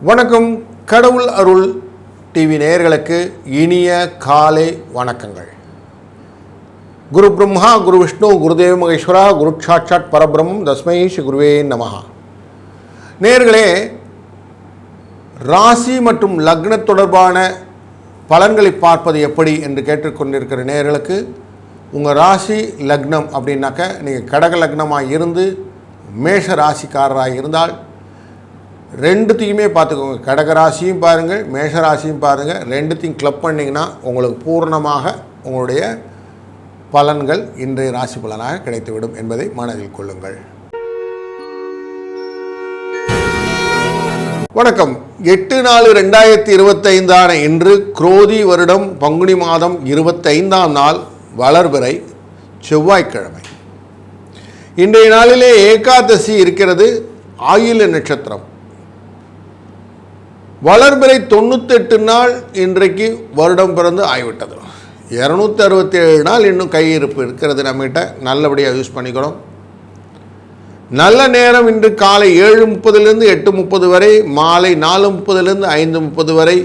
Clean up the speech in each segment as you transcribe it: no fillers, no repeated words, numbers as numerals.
வணக்கம். கடவுள் அருள் டிவி நேயர்களுக்கு இனிய காலை வணக்கங்கள். குரு பிரம்மா, குரு விஷ்ணு, குருதேவ மகேஸ்வரா, குரு சாட்சாத் பரபிரம்மம், தஸ்மை ஸ்ரீ குருவே நமஹா. நேயர்களே, ராசி மற்றும் லக்ன தொடர்பான பலன்களை பார்ப்பது எப்படி என்று கேட்டுக்கொண்டிருக்கிற நேயர்களுக்கு, உங்கள் ராசி லக்னம் அப்படின்னாக்க நீங்கள் கடக லக்னமாக இருந்து மேஷ ராசிக்காரராக இருந்தால் ரெண்டுத்தையுமே பார்த்துக்கோங்க. கடகராசியும் பாருங்கள், மேஷராசியும் பாருங்கள். ரெண்டுத்தையும் கிளப் பண்ணிங்கன்னா உங்களுக்கு பூர்ணமாக உங்களுடைய பலன்கள் இன்றைய ராசி பலனாக கிடைத்துவிடும் என்பதை மனதில் கொள்ளுங்கள். வணக்கம். 8/4/2025 இன்று குரோதி வருடம் பங்குனி மாதம் 25ஆம் நாள், வளர்பிறை, செவ்வாய்க்கிழமை. இன்றைய நாளிலே ஏகாதசி இருக்கிறது. ஆயில்ய நட்சத்திரம். வளர்பிறை 98 நாள் இன்றைக்கு வருடம் பிறந்து ஆகிவிட்டது. 267 நாள் இன்னும் கையிருப்பு இருக்கிறது நம்மகிட்ட. நல்லபடியாக யூஸ் பண்ணிக்கணும். நல்ல நேரம் இன்று காலை 7:30 8:30 வரை, மாலை 4:30 5:30 வரை.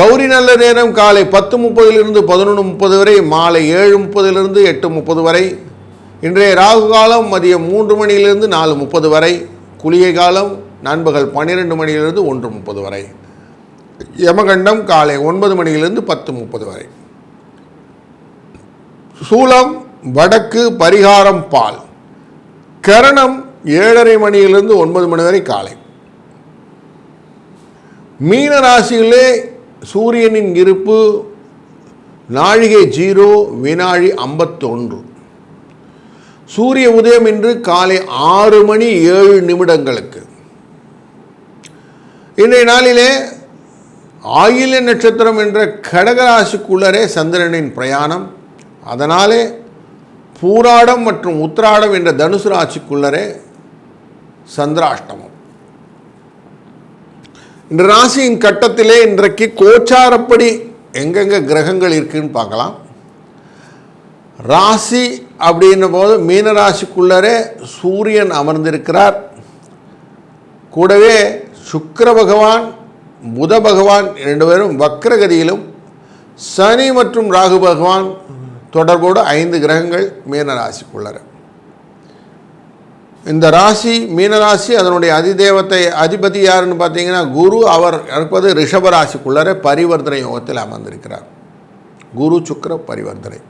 கௌரி நல்ல நேரம் காலை 10:30 11:30 வரை, மாலை 7:30 8:30 வரை. இன்றைய ராகு காலம் மதியம் 3 4:30 வரை. குளிகை காலம் நண்பகல் 12 1:30 வரை. யமகண்டம் காலை 9 10:30 வரை. சூலம் வடக்கு, பரிகாரம் பால். கரணம் 7:30 9 வரை காலை. மீன ராசியிலே சூரியனின் இருப்பு நாழிகை 0 வினாழி 51. சூரிய உதயம் இன்று காலை 6:07 இன்றைய நாளிலே ஆயில்ய நட்சத்திரம் என்ற கடகராசிக்குள்ளரே சந்திரனின் பிரயாணம். அதனாலே பூராடம் மற்றும் உத்திராடம் என்ற தனுசு ராசிக்குள்ளரே சந்திராஷ்டமம். இந்த ராசியின் கட்டத்திலே இன்றைக்கு கோச்சாரப்படி எங்கெங்க கிரகங்கள் இருக்குன்னு பார்க்கலாம். ராசி அப்படின்ன போது மீன ராசிக்குள்ளரே சூரியன் அமர்ந்திருக்கிறார். கூடவே சுக்கிர பகவான், புத பகவான் 2 பேரும் வக்ரகதியிலும், சனி மற்றும் ராகு பகவான் தொடர்போடு 5 கிரகங்கள் மீனராசிக்குள்ளர. இந்த ராசி மீனராசி, அதனுடைய அதிபதி யாருன்னு பார்த்தீங்கன்னா குரு. அவர் இருப்பது ரிஷபராசிக்குள்ளர பரிவர்த்தனை யோகத்தில் அமர்ந்திருக்கிறார். குரு சுக்கிர பரிவர்த்தனை.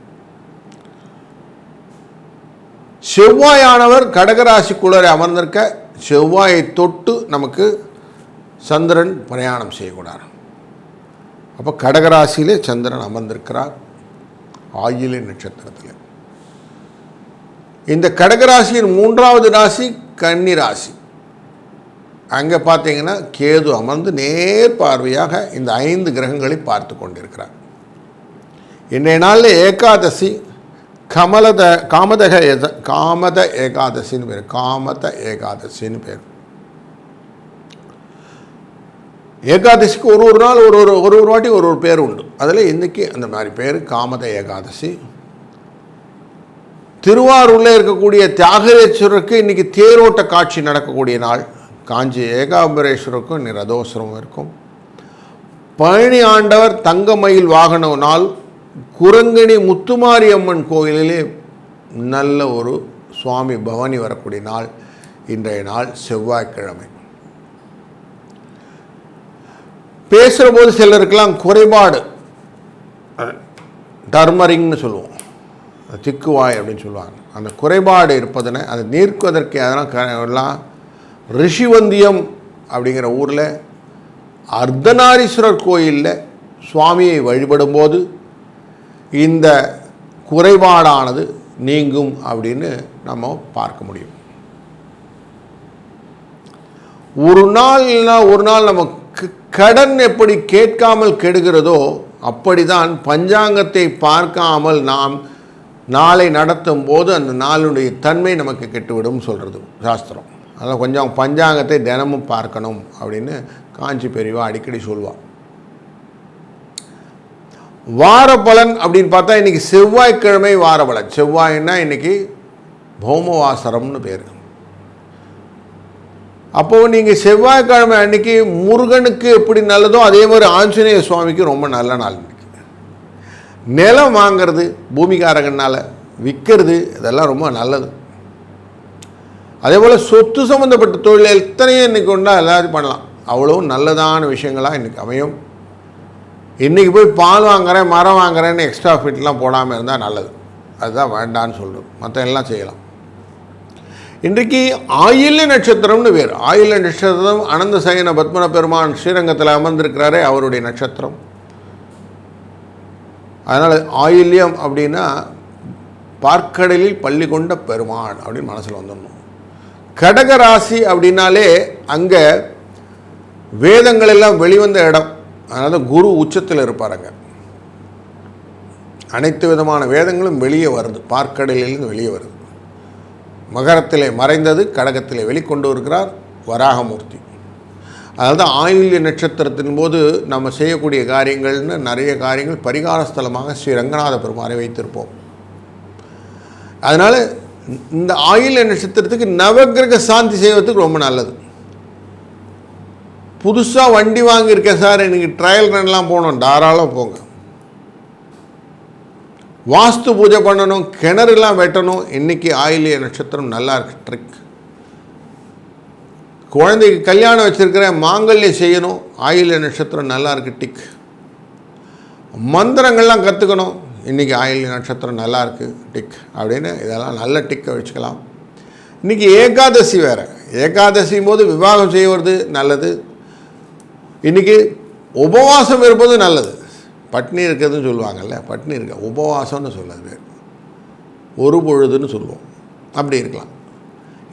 செவ்வாயானவர் கடகராசிக்குள்ளர அமர்ந்திருக்க, செவ்வாயை தொட்டு நமக்கு சந்திரன் பிரயாணம் செய்யக்கூடாது. அப்போ கடகராசியிலே சந்திரன் அமர்ந்திருக்கிறார் ஆயில்ய நட்சத்திரத்தில். இந்த கடகராசியின் 3வது ராசி கன்னி ராசி. அங்கே பார்த்தீங்கன்னா கேது அமர்ந்து நேர் பார்வையாக இந்த 5 கிரகங்களை பார்த்து கொண்டிருக்கிறார். இன்றைய நாளில் ஏகாதசி, காமத ஏகாதசின்னு பேர். காமத ஏகாதசின்னு பேர். ஏகாதசிக்கு ஒரு நாள் ஒரு வாட்டி ஒரு பேர் உண்டு. அதில் இன்றைக்கி அந்த மாதிரி பேர் காமத ஏகாதசி. திருவாரூரில் இருக்கக்கூடிய தியாகரேஸ்வரருக்கு இன்றைக்கி தேரோட்ட காட்சி நடக்கக்கூடிய நாள். காஞ்சி ஏகாம்பரேஸ்வரருக்கும் ரதோத்சவம் இருக்கும். பழனி ஆண்டவர் தங்கமயில் வாகன நாள். குரங்கணி முத்துமாரி அம்மன் கோயிலிலே நல்ல ஒரு சுவாமி பவனி வரக்கூடிய நாள் இன்றைய நாள், செவ்வாய்க்கிழமை. பேசுகிற போது சிலருக்கெல்லாம் குறைபாடு, டர்மரிங்னு சொல்லுவோம், திக்குவாய் அப்படின்னு சொல்லுவாங்க. அந்த குறைபாடு இருப்பதுன்னு அதை நீக்குவதற்கு அதெல்லாம் ரிஷிவந்தியம் அப்படிங்கிற ஊரில் அர்த்தநாரீஸ்வரர் கோயிலில் சுவாமியை வழிபடும்போது இந்த குறைபாடானது நீங்கும் அப்படின்னு நம்ம பார்க்க முடியும். ஒரு நாள் இல்லைனா ஒரு நாள் நமக்கு கடன் எப்படி கேட்காமல் கெடுகிறதோ அப்படிதான் பஞ்சாங்கத்தை பார்க்காமல் நாம் நாளை நடத்தும் போது அந்த நாளுடைய தன்மை நமக்கு கெட்டுவிடும் சொல்கிறது சாஸ்திரம். அதனால் கொஞ்சம் பஞ்சாங்கத்தை தினமும் பார்க்கணும் அப்படின்னு காஞ்சி பெரியவா அடிக்கடி சொல்லுவாள். வார பலன் அப்படின்னு பார்த்தா இன்றைக்கி செவ்வாய்க்கிழமை வார பலன். செவ்வாய்னா இன்றைக்கி பௌமவாசரம்னு பேர். அப்போது நீங்கள் செவ்வாய்க்கிழமை அன்றைக்கி முருகனுக்கு எப்படி நல்லதோ அதே மாதிரி ஆஞ்சநேய சுவாமிக்கு ரொம்ப நல்ல நாள் இன்றைக்கி. நிலம் வாங்கிறது பூமிகாரகனால் விற்கிறது இதெல்லாம் ரொம்ப நல்லது. அதே போல் சொத்து சம்மந்தப்பட்ட தொழில் எத்தனையும் இன்றைக்கி ஒன்றா எல்லாரும் பண்ணலாம். அவ்வளோ நல்லதான விஷயங்களாக இன்றைக்கி அமையும். இன்றைக்கி போய் பால் வாங்குறேன் மரம் வாங்குறேன்னு எக்ஸ்ட்ரா ஃபிட்லாம் போடாமல் இருந்தால் நல்லது. அதுதான் வேண்டான்னு சொல்கிறது. மற்ற எல்லாம் செய்யலாம். இன்றைக்கு ஆயில்ய நட்சத்திரம்னு பேர். ஆயில்ய நட்சத்திரம் அனந்த சயன பத்மன பெருமான் ஸ்ரீரங்கத்தில் அமர்ந்திருக்கிறாரே அவருடைய நட்சத்திரம். அதனால் ஆயில்யம் அப்படின்னா பார்க்கடலில் பள்ளி கொண்ட பெருமான் அப்படின்னு மனசில் வந்துடணும். கடக ராசி அப்படின்னாலே அங்கே வேதங்கள் எல்லாம் வெளிவந்த இடம். அதனால் குரு உச்சத்தில் இருப்பாருங்க. அனைத்து விதமான வேதங்களும் வெளியே வருது, பார்க்கடலிலிருந்து வெளியே வருது. மகரத்திலே மறைந்தது கடகத்திலே வெளிக்கொண்டு இருக்கிறார் வராகமூர்த்தி. அதாவது ஆயில்ய நட்சத்திரத்தின் போது நம்ம செய்யக்கூடிய காரியங்கள்னு நிறைய காரியங்கள் பரிகார ஸ்தலமாக ஸ்ரீ ரங்கநாத பெருமானை வைத்திருப்போம். அதனால் இந்த ஆயில்ய நட்சத்திரத்துக்கு நவகிரக சாந்தி செய்வதற்கு ரொம்ப நல்லது. புதுசாக வண்டி வாங்கியிருக்கேன் சார், இன்றைக்கி ட்ரையல் ரன்லாம் போகணும், தாராளம் போங்க. வாஸ்து பூஜை பண்ணணும், கிணறுலாம் வெட்டணும், இன்றைக்கி ஆயில்ய நட்சத்திரம் நல்லா இருக்கு. ட்ரிக். குழந்தைக்கு கல்யாணம் வச்சுருக்கிறேன், மாங்கல்யம் செய்யணும், ஆயில்ய நட்சத்திரம் நல்லா இருக்கு. டிக். மந்திரங்கள்லாம் கற்றுக்கணும், இன்றைக்கி ஆயில்ய நட்சத்திரம் நல்லா இருக்குது. டிக் அப்படின்னு இதெல்லாம் நல்ல டிக்கை வச்சுக்கலாம். இன்றைக்கி ஏகாதசி வேறு. ஏகாதசியும் போது விவாகம் செய்வது நல்லது. இன்றைக்கி உபவாசம் இருப்பது நல்லது. பட்னி இருக்கிறதுன்னு சொல்லுவாங்கள்ல, பட்னி இருக்க உபவாசம்னு சொல்லாது, ஒரு பொழுதுன்னு சொல்லுவோம். அப்படி இருக்கலாம்.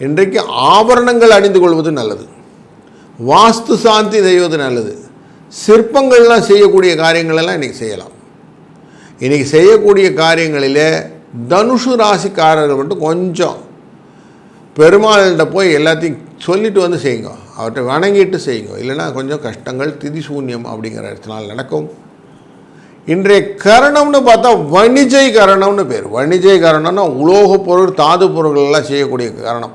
இன்றைக்கு ஆபரணங்கள் அணிந்து கொள்வது நல்லது. வாஸ்து சாந்தி செய்வது நல்லது. சிற்பங்கள்லாம் செய்யக்கூடிய காரியங்களெல்லாம் இன்றைக்கி செய்யலாம். இன்றைக்கி செய்யக்கூடிய காரியங்களிலே தனுஷு ராசிக்காரர்கள் மட்டும் கொஞ்சம் பெருமாள்கிட்ட போய் எல்லாத்தையும் சொல்லிட்டு வந்து செய்யுங்க, அவர்கிட்ட வணங்கிட்டு செய்யுங்க. இல்லைன்னா கொஞ்சம் கஷ்டங்கள் திதி சூன்யம் அப்படிங்கிற இடத்தினால் நடக்கும். இன்றைய கரணம்னு பார்த்தா வணிஜை கரணம்னு பேர். வணிஜை கரணம்னா உலோக பொருள் தாது பொருள்கள்லாம் செய்யக்கூடிய கரணம்.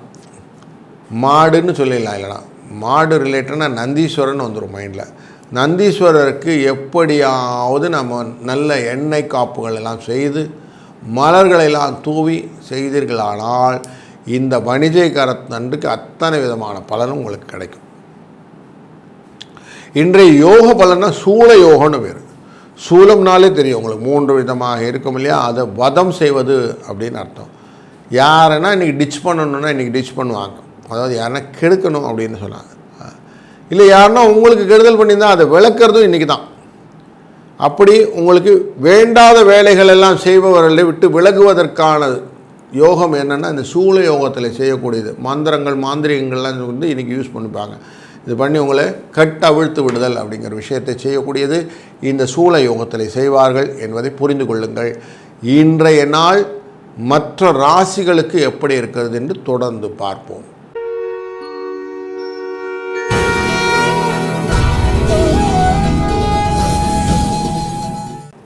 மாடுன்னு சொல்லிடலாம். இல்லைனா மாடு ரிலேட்டட்னா நந்தீஸ்வரன் வந்துடும் மைண்டில். நந்தீஸ்வரருக்கு எப்படியாவது நம்ம நல்ல எண்ணெய் காப்புகள் எல்லாம் செய்து மலர்களெல்லாம் தூவி செய்தீர்களானால் இந்த வணிஜை கரத்தன்றுக்கு அத்தனை விதமான பலனும் உங்களுக்கு கிடைக்கும். இன்றைய யோக பலன்னா சூல யோகம்னு பேர். சூலம்னாலே தெரியும் உங்களுக்கு 3 விதமாக இருக்கும் இல்லையா. அதை வதம் செய்வது அப்படின்னு அர்த்தம். யாருன்னா இன்றைக்கி டிச் பண்ணணுன்னா இன்றைக்கி டிச் பண்ணுவாங்க. அதாவது யாருன்னா கெடுக்கணும் அப்படின்னு சொன்னாங்க. இல்லை யாருன்னா உங்களுக்கு கெடுதல் பண்ணியிருந்தால் அதை விளக்குறதும் இன்றைக்கி தான். அப்படி உங்களுக்கு வேண்டாத வேலைகள் எல்லாம் செய்பவர்களை விட்டு விலகுவதற்கான யோகம் என்னென்னா இந்த சூல யோகத்தில் செய்யக்கூடியது. மந்திரங்கள் மாந்திரிகங்கள்லாம் வந்து இன்றைக்கி யூஸ் பண்ணிப்பாங்க. இது பண்ணி உங்களை அவிழ்த்து விடுதல் அப்படிங்கிற விஷயத்தை செய்யக்கூடியது இந்த சூல யோகத்தில் செய்வார்கள் என்பதை புரிந்து கொள்ளுங்கள். இன்றைய நாள் மற்ற ராசிகளுக்கு எப்படி இருக்கிறது என்று தொடர்ந்து பார்ப்போம்.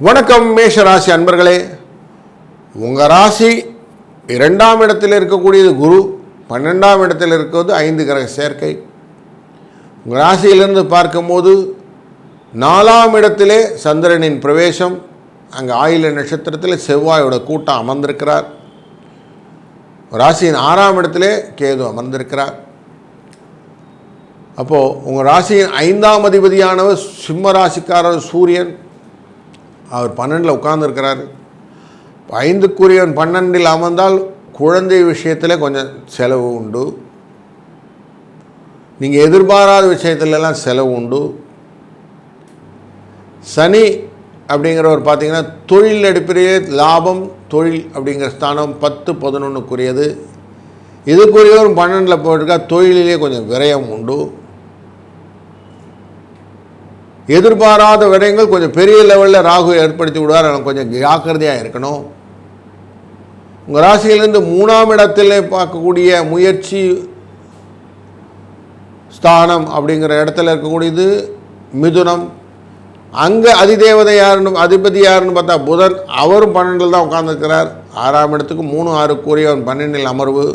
வணக்கம் மேஷ ராசி அன்பர்களே. உங்கள் ராசி 2ஆம் இடத்தில் இருக்கக்கூடியது குரு, 12ஆம் இடத்தில் இருக்கிறது 5 கிரக சேர்க்கை. உங்கள் ராசியிலிருந்து பார்க்கும்போது 4ஆம் இடத்திலே சந்திரனின் பிரவேசம், அங்கே ஆயில்ய நட்சத்திரத்தில் செவ்வாயோட கூட்டம் அமர்ந்திருக்கிறார். ராசியின் 6ஆம் இடத்திலே கேது அமர்ந்திருக்கிறார். அப்போது உங்கள் ராசியின் 5ஆம் அதிபதியானவர் சிம்ம ராசிக்காரர் சூரியன், அவர் 12ல் உட்கார்ந்துருக்கிறார். 5க்குரியவன் 12ல் அமர்ந்தால் குழந்தை விஷயத்தில் கொஞ்சம் செலவு உண்டு. நீங்கள் எதிர்பாராத விஷயத்துலலாம் செலவு உண்டு. சனி அப்படிங்கிறவர் பார்த்திங்கன்னா தொழில் அடிப்படையே லாபம், தொழில் அப்படிங்கிற ஸ்தானம் 10, 11க்குரியது. இதுக்குரியவரும் 12ல் போட்டிருக்கா. தொழிலே கொஞ்சம் விரயம் உண்டு. எதிர்பாராத விரயங்கள் கொஞ்சம் பெரிய லெவலில் ராகு ஏற்படுத்தி விடுவார். அதனால் கொஞ்சம் ஜாக்கிரதையாக இருக்கணும். உங்கள் ராசியிலேருந்து 3ஆம் இடத்தில் பார்க்கக்கூடிய முயற்சி ஸ்தானம் அப்படிங்கிற இடத்துல இருக்கக்கூடியது மிதுனம். அங்கே அதிதேவதை யாருன்னு அதிபதி யாருன்னு பார்த்தா புதன், அவரும் 12ல் தான் உட்கார்ந்துருக்கிறார். 6ஆம் இடத்துக்கு 3, 6க்குரியவன் 12ல் அமர்வு.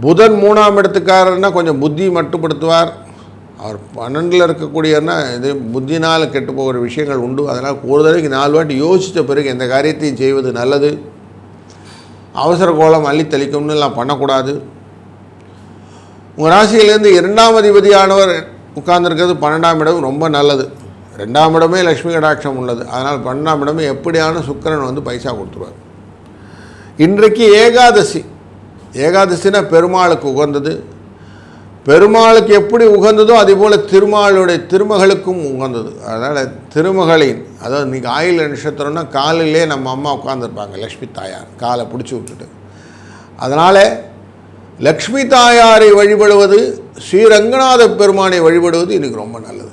புதன் 3ஆம் இடத்துக்காரர்னா கொஞ்சம் புத்தி மட்டுப்படுத்துவார். அவர் 12ல் இருக்கக்கூடியன்னா இது புத்தினால் கெட்டு போகிற விஷயங்கள் உண்டு. அதனால் ஒரு தடவைக்கு 4 வாட்டி யோசித்த பிறகு எந்த காரியத்தையும் செய்வது நல்லது. அவசர கோலம் அள்ளி தெளிக்கும்னு எல்லாம் பண்ணக்கூடாது. உங்கள் ராசியிலேருந்து 2ஆம் அதிபதியானவர் உட்கார்ந்துருக்கிறது 12ஆம் இடம் ரொம்ப நல்லது. 2ஆம் இடமே லக்ஷ்மி கடாட்சம் உள்ளது. அதனால் 12ஆம் இடமே எப்படியான சுக்கிரன் வந்து பைசா கொடுத்துருவார். இன்றைக்கு ஏகாதசினா பெருமாளுக்கு உகந்தது. பெருமாளுக்கு எப்படி உகந்ததோ அதேபோல் திருமாலுடைய திருமகளுக்கும் உகந்தது. அதனால் திருமகளின் அதாவது இன்றைக்கி ஆயில நட்சத்திரம்னா காலையிலே நம்ம அம்மா உட்காந்துருப்பாங்க லக்ஷ்மி தாயார் காலை பிடிச்சி விட்டுட்டு. அதனால் லக்ஷ்மி தாயாரை வழிபடுவது, ஸ்ரீரங்கநாத பெருமானை வழிபடுவது இன்றைக்கி ரொம்ப நல்லது.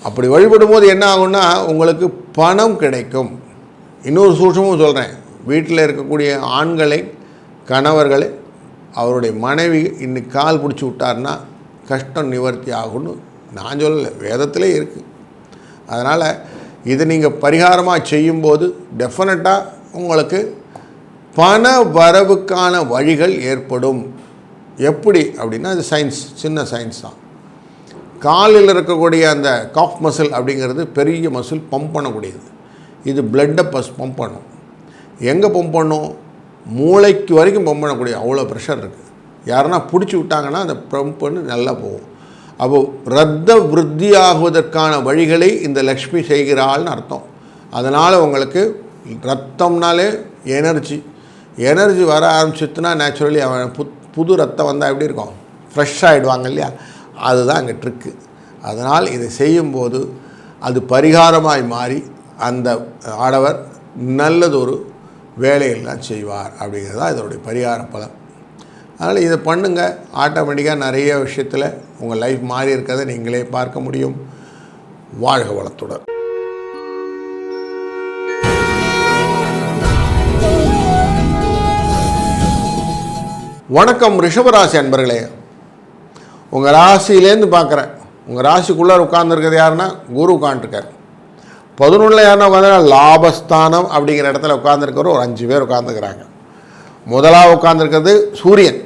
அப்படி வழிபடும் போது என்ன ஆகும்னா உங்களுக்கு பணம் கிடைக்கும். இன்னொரு சூட்சமும் சொல்கிறேன், வீட்டில் இருக்கக்கூடிய ஆண்களை கணவர்களை அவருடைய மனைவி இன்னைக்கு கால் பிடிச்சி விட்டார்னா கஷ்டம் நிவர்த்தி ஆகும்னு நான் சொல்லலை, வேதத்திலே இருக்குது. அதனால் இது நீங்கள் பரிகாரமாக செய்யும்போது டெஃபினட்டாக உங்களுக்கு பண வரவுக்கான வழிகள் ஏற்படும். எப்படி அப்படின்னா அது சயின்ஸ், சின்ன சயின்ஸ் தான். காலில் இருக்கக்கூடிய அந்த காஃப் மசில் அப்படிங்கிறது பெரிய மசில் பம்ப் பண்ணக்கூடியது. இது பிளட்டை பம்ப் பண்ணும். எங்கே பம்ப் பண்ணும்? மூளைக்கு வரைக்கும் பம்ப் பண்ணக்கூடிய அவ்வளோ ப்ரெஷர் இருக்குது. யாருன்னா பிடிச்சி விட்டாங்கன்னா அந்த பம்ப் பண்ணி நல்லா போகும். அப்போது இரத்த விருத்தி ஆகுவதற்கான வழிகளை இந்த லக்ஷ்மி செய்கிறாள்னு அர்த்தம். அதனால் உங்களுக்கு ரத்தம்னாலே எனர்ஜி வர ஆரம்பிச்சிட்டுனா நேச்சுரலி அவன் புது ரத்தம் வந்தால் எப்படி இருக்கும்? ஃப்ரெஷ் ஆகிடுவாங்க இல்லையா? அதுதான் அங்கே ட்ரிக்கு. அதனால் இதை செய்யும்போது அது பரிகாரமாய் மாறி அந்த ஆடவர் நல்லதொரு வேலையெல்லாம் செய்வார் அப்படிங்கிறது தான் இதனுடைய பரிகார பலன். அதனால் இதை பண்ணுங்கள். ஆட்டோமேட்டிக்காக நிறைய விஷயத்தில் உங்கள் லைஃப் மாறி இருக்கிறத நீங்களே பார்க்க முடியும். வாழ்க வளத்துடன். வணக்கம் ரிஷபராசி அன்பர்களே. உங்கள் ராசியிலேருந்து பார்க்குறேன். உங்கள் ராசிக்குள்ளே உட்கார்ந்துருக்கிறது யாருன்னா குரு உட்காந்துருக்கார். 11ல் யாருன்னா உட்காந்துருக்கா? லாபஸ்தானம் அப்படிங்கிற இடத்துல உட்காந்துருக்கிற ஒரு 5 பேர் உட்காந்துருக்கிறாங்க. முதலாக உட்காந்துருக்கிறது சூரியன்.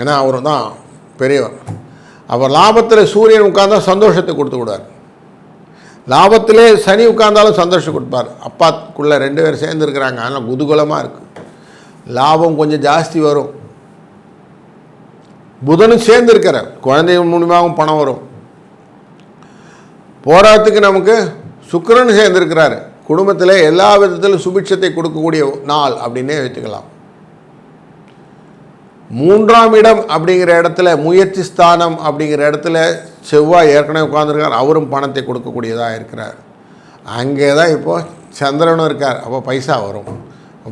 ஏன்னா அவர் தான் பெரியவர். அவர் லாபத்தில் சூரியன் உட்கார்ந்தா சந்தோஷத்தை கொடுத்து விடுவார். லாபத்திலே சனி உட்கார்ந்தாலும் சந்தோஷம் கொடுப்பார். அப்பாக்குள்ளே 2 பேர் சேர்ந்துருக்கிறாங்க. அதனால் குதூகலமாக இருக்குது. லாபம் கொஞ்சம் ஜாஸ்தி வரும். புதனும் சேர்ந்துருக்கிறார். குழந்தைகள் மூலியமாகவும் பணம் வரும். போராட்டத்துக்கு நமக்கு சுக்கிரன் சேர்ந்திருக்கிறாரு. குடும்பத்தில் எல்லா விதத்திலும் சுபிட்சத்தை கொடுக்கக்கூடிய நாள் அப்படின்னே வச்சுக்கலாம். 3ஆம் இடம் அப்படிங்கிற இடத்துல முயற்சி ஸ்தானம் அப்படிங்கிற இடத்துல செவ்வாய் ஏற்கனவே உட்கார்ந்துருக்கார். அவரும் பணத்தை கொடுக்கக்கூடியதாக இருக்கிறார். அங்கே தான் இப்போது சந்திரனும் இருக்கார். அப்போ பைசா வரும்.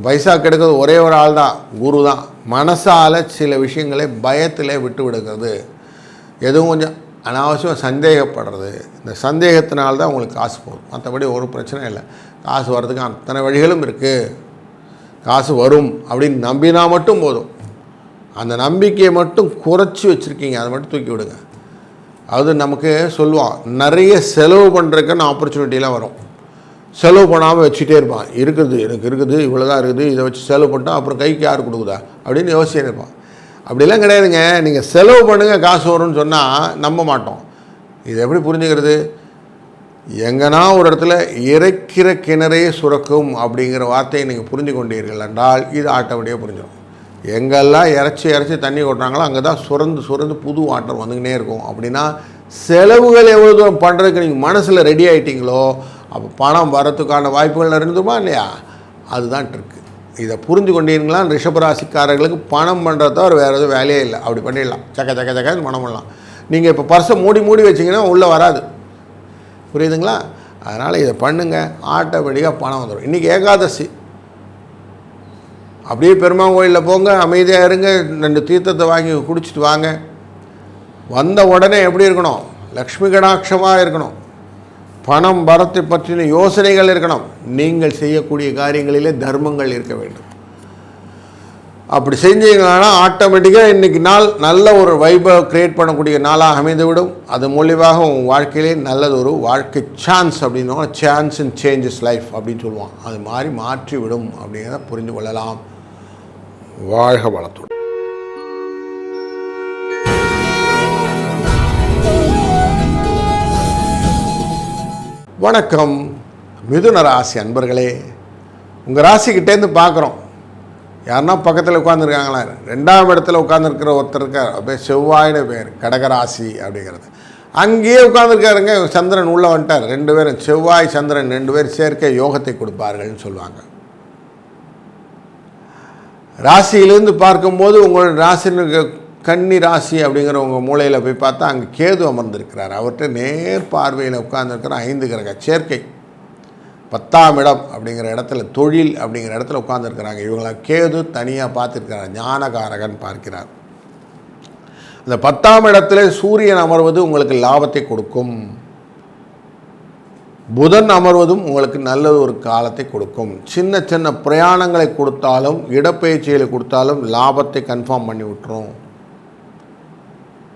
பைசா கெடுக்கிறது ஒரே ஒரு ஆள் தான், குரு தான். மனசால் சில விஷயங்களை பயத்தில் விட்டு விடுக்கிறது, எதுவும் கொஞ்சம் அனாவசியம் சந்தேகப்படுறது. இந்த சந்தேகத்தினால்தான் உங்களுக்கு காசு போகும். மற்றபடி ஒரு பிரச்சனை இல்லை. காசு வர்றதுக்கு அத்தனை வழிகளும் இருக்குது. காசு வரும் அப்படின்னு நம்பினா மட்டும் போதும். அந்த நம்பிக்கையை மட்டும் குறைச்சி வச்சுருக்கீங்க, அதை மட்டும் தூக்கி விடுங்க. அது நமக்கு சொல்லுவான், நிறைய செலவு பண்ணுறதுக்குன்னு ஆப்பர்ச்சுனிட்டிலாம் வரும். செலவு பண்ணாமல் வச்சுட்டே இருப்பான். எனக்கு இருக்குது இவ்வளோ தான் இருக்குது, இதை வச்சு செலவு பண்ணிட்டா அப்புறம் கைக்கு யார் கொடுக்குதா அப்படின்னு யோசிச்சுட்டே இருப்பான். அப்படிலாம் கிடையாதுங்க. நீங்கள் செலவு பண்ணுங்கள் காசு வரும்னு சொன்னால் நம்ப மாட்டோம். இது எப்படி புரிஞ்சுக்கிறது? எங்கன்னா ஒரு இடத்துல இறைக்கிற கிணறையே சுரக்கும் அப்படிங்கிற வார்த்தையை நீங்கள் புரிஞ்சு கொண்டீர்கள் என்றால் இது ஆட்டோமேட்டிக்காக புரிஞ்சிடும். எங்கெல்லாம் இறைச்சி தண்ணி கொட்டுறாங்களோ அங்கே தான் சுரந்து புது வாட்டர் வந்துக்கினே இருக்கும். அப்படின்னா செலவுகள் எவ்வளோ தூரம் பண்ணுறதுக்கு நீங்கள் மனசில் ரெடி ஆகிட்டீங்களோ அப்போ பணம் வரத்துக்கான வாய்ப்புகள் இருந்துமா இல்லையா? அதுதான் ட்ரிக்கு. இதை புரிஞ்சு கொண்டீங்களா? ரிஷபராசிக்காரர்களுக்கு பணம் பண்ணுறத தவிர வேறு எதுவும் வேலையே இல்லை. அப்படி பண்ணிடலாம், சக்கன்னு பணம் பண்ணலாம். நீங்கள் இப்போ பர்ஸை மூடி வச்சிங்கன்னா உள்ளே வராது. புரியுதுங்களா? அதனால் இதை பண்ணுங்கள், ஆட்டோமேட்டிக்காக பணம் வந்துடும். இன்றைக்கி ஏகாதசி. அப்படியே பெருமாள் கோயிலில் போங்க, அமைதியாக இருங்க, 2 தீர்த்தத்தை வாங்கி குடிச்சிட்டு வாங்க. வந்த உடனே எப்படி இருக்கணும்? லக்ஷ்மி கடாட்சமாக இருக்கணும். பணம் வரத்தை பற்றின யோசனைகள் இருக்கணும். நீங்கள் செய்யக்கூடிய காரியங்களிலே தர்மங்கள் இருக்க வேண்டும். அப்படி செஞ்சீங்கன்னா ஆட்டோமேட்டிக்காக இன்றைக்கி நாள் நல்ல ஒரு வைபை க்ரியேட் பண்ணக்கூடிய நாளாக அமைந்துவிடும். அது மூலியமாக உங்கள் வாழ்க்கையிலே நல்லது ஒரு வாழ்க்கை சான்ஸ் அப்படின்னா சான்ஸ் இன் சேஞ்சஸ் லைஃப் அப்படின்னு சொல்லுவான். அது மாதிரி மாற்றிவிடும் அப்படிங்கிறத புரிந்து கொள்ளலாம். வாழ்க வளத்துடன். வணக்கம் மிதுன ராசி அன்பர்களே. உங்கள் ராசிக்கிட்டேருந்து பார்க்குறோம். யாருன்னா பக்கத்தில் உட்காந்துருக்காங்களா? 2ஆம் இடத்துல உட்காந்துருக்கிற ஒருத்தர் இருக்கார், அப்படியே செவ்வாயின்னு பேர், கடகராசி அப்படிங்கிறது. அங்கேயே உட்காந்துருக்காருங்க. சந்திரன் உள்ளே வந்துட்டார். 2 பேரும் செவ்வாய் சந்திரன் 2 பேர் சேர்க்கை யோகத்தை கொடுப்பார்கள்னு சொல்லுவாங்க. ராசியிலேருந்து பார்க்கும்போது உங்களோட ராசினுக்கு கன்னி ராசி அப்படிங்கிற உங்கள் மூலையில் போய் பார்த்தா அங்கே கேது அமர்ந்திருக்கிறார். அவர்கிட்ட நேர் பார்வையில் உட்கார்ந்துருக்கிற 5 கிரக சேர்க்கை. 10ஆம் இடம் அப்படிங்கிற இடத்துல, தொழில் அப்படிங்கிற இடத்துல உட்கார்ந்துருக்கிறாங்க. இவங்களை கேது தனியாக பார்த்துருக்கிறார், ஞானகாரகன் பார்க்கிறார். அந்த 10ஆம் இடத்துல சூரியன் அமர்வது உங்களுக்கு லாபத்தை கொடுக்கும். புதன் அமர்வதும் உங்களுக்கு நல்ல ஒரு காலத்தை கொடுக்கும். சின்ன சின்ன பிரயாணங்களை கொடுத்தாலும், இடப்பெயர்ச்சிகளை கொடுத்தாலும் லாபத்தை கன்ஃபார்ம் பண்ணி விட்டுரும்.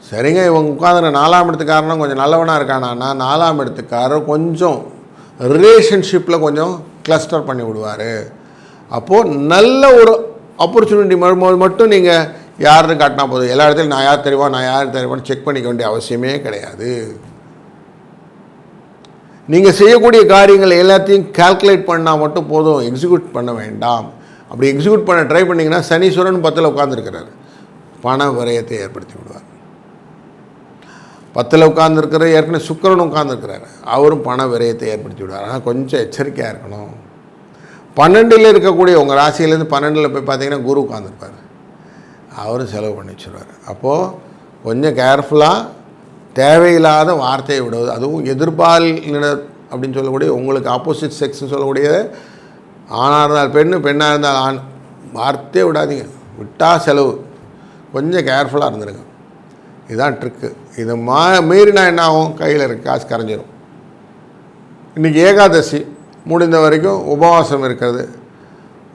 சரிங்க, இவங்க உட்காந்துற 4ஆம் இடத்துக்காரனும் கொஞ்சம் நல்லவனாக இருக்கானா? 4ஆம் இடத்துக்காரர் கொஞ்சம் ரிலேஷன்ஷிப்பில் கொஞ்சம் கிளஸ்டர் பண்ணி விடுவார். அப்போது நல்ல ஒரு ஆப்பர்ச்சுனிட்டி மட்டும் நீங்கள் யாருன்னு காட்டினா போதும். எல்லா இடத்துலையும் நான் யார் தெரியுமான்னு செக் பண்ணிக்க வேண்டிய அவசியமே கிடையாது. நீங்கள் செய்யக்கூடிய காரியங்கள் எல்லாத்தையும் கால்குலேட் பண்ணால் மட்டும் போதும், எக்ஸிக்யூட் பண்ண வேண்டாம். அப்படி எக்ஸிக்யூட் பண்ண ட்ரை பண்ணிங்கன்னா சனீஸ்வரன் 10ல் உட்காந்துருக்கிறார், பண விரயத்தை ஏற்படுத்தி விடுவார். 10ல் உட்காந்துருக்கிற ஏற்கனவே சுக்கிரன் உட்காந்துருக்கிறார், அவரும் பண விரயத்தை ஏற்படுத்தி விடுவார். ஆனால் கொஞ்சம் எச்சரிக்கையாக இருக்கணும். 12ல் இருக்கக்கூடிய உங்கள் ராசியிலேருந்து 12ல் போய் பார்த்தீங்கன்னா குரு உட்காந்துருப்பார், அவரும் செலவு பண்ணி வச்சுருவார். அப்போது கொஞ்சம் கேர்ஃபுல்லாக தேவையில்லாத வார்த்தையை விடுவது, அதுவும் எதிர்பாலின அப்படின்னு சொல்லக்கூடிய உங்களுக்கு ஆப்போசிட் செக்ஸ்ன்னு சொல்லக்கூடிய ஆணாக இருந்தால் பெண்ணு, பெண்ணாக இருந்தால் ஆண், வார்த்தையே விடாதீங்க. விட்டால் செலவு. கொஞ்சம் கேர்ஃபுல்லாக இருந்துருங்க. இதுதான் ட்ரிக்கு. இதை மீறினா என்ன ஆகும்? கையில் இருக்க காசு கரைஞ்சிடும். இன்றைக்கி ஏகாதசி, முடிந்த வரைக்கும் உபவாசம் இருக்கிறது.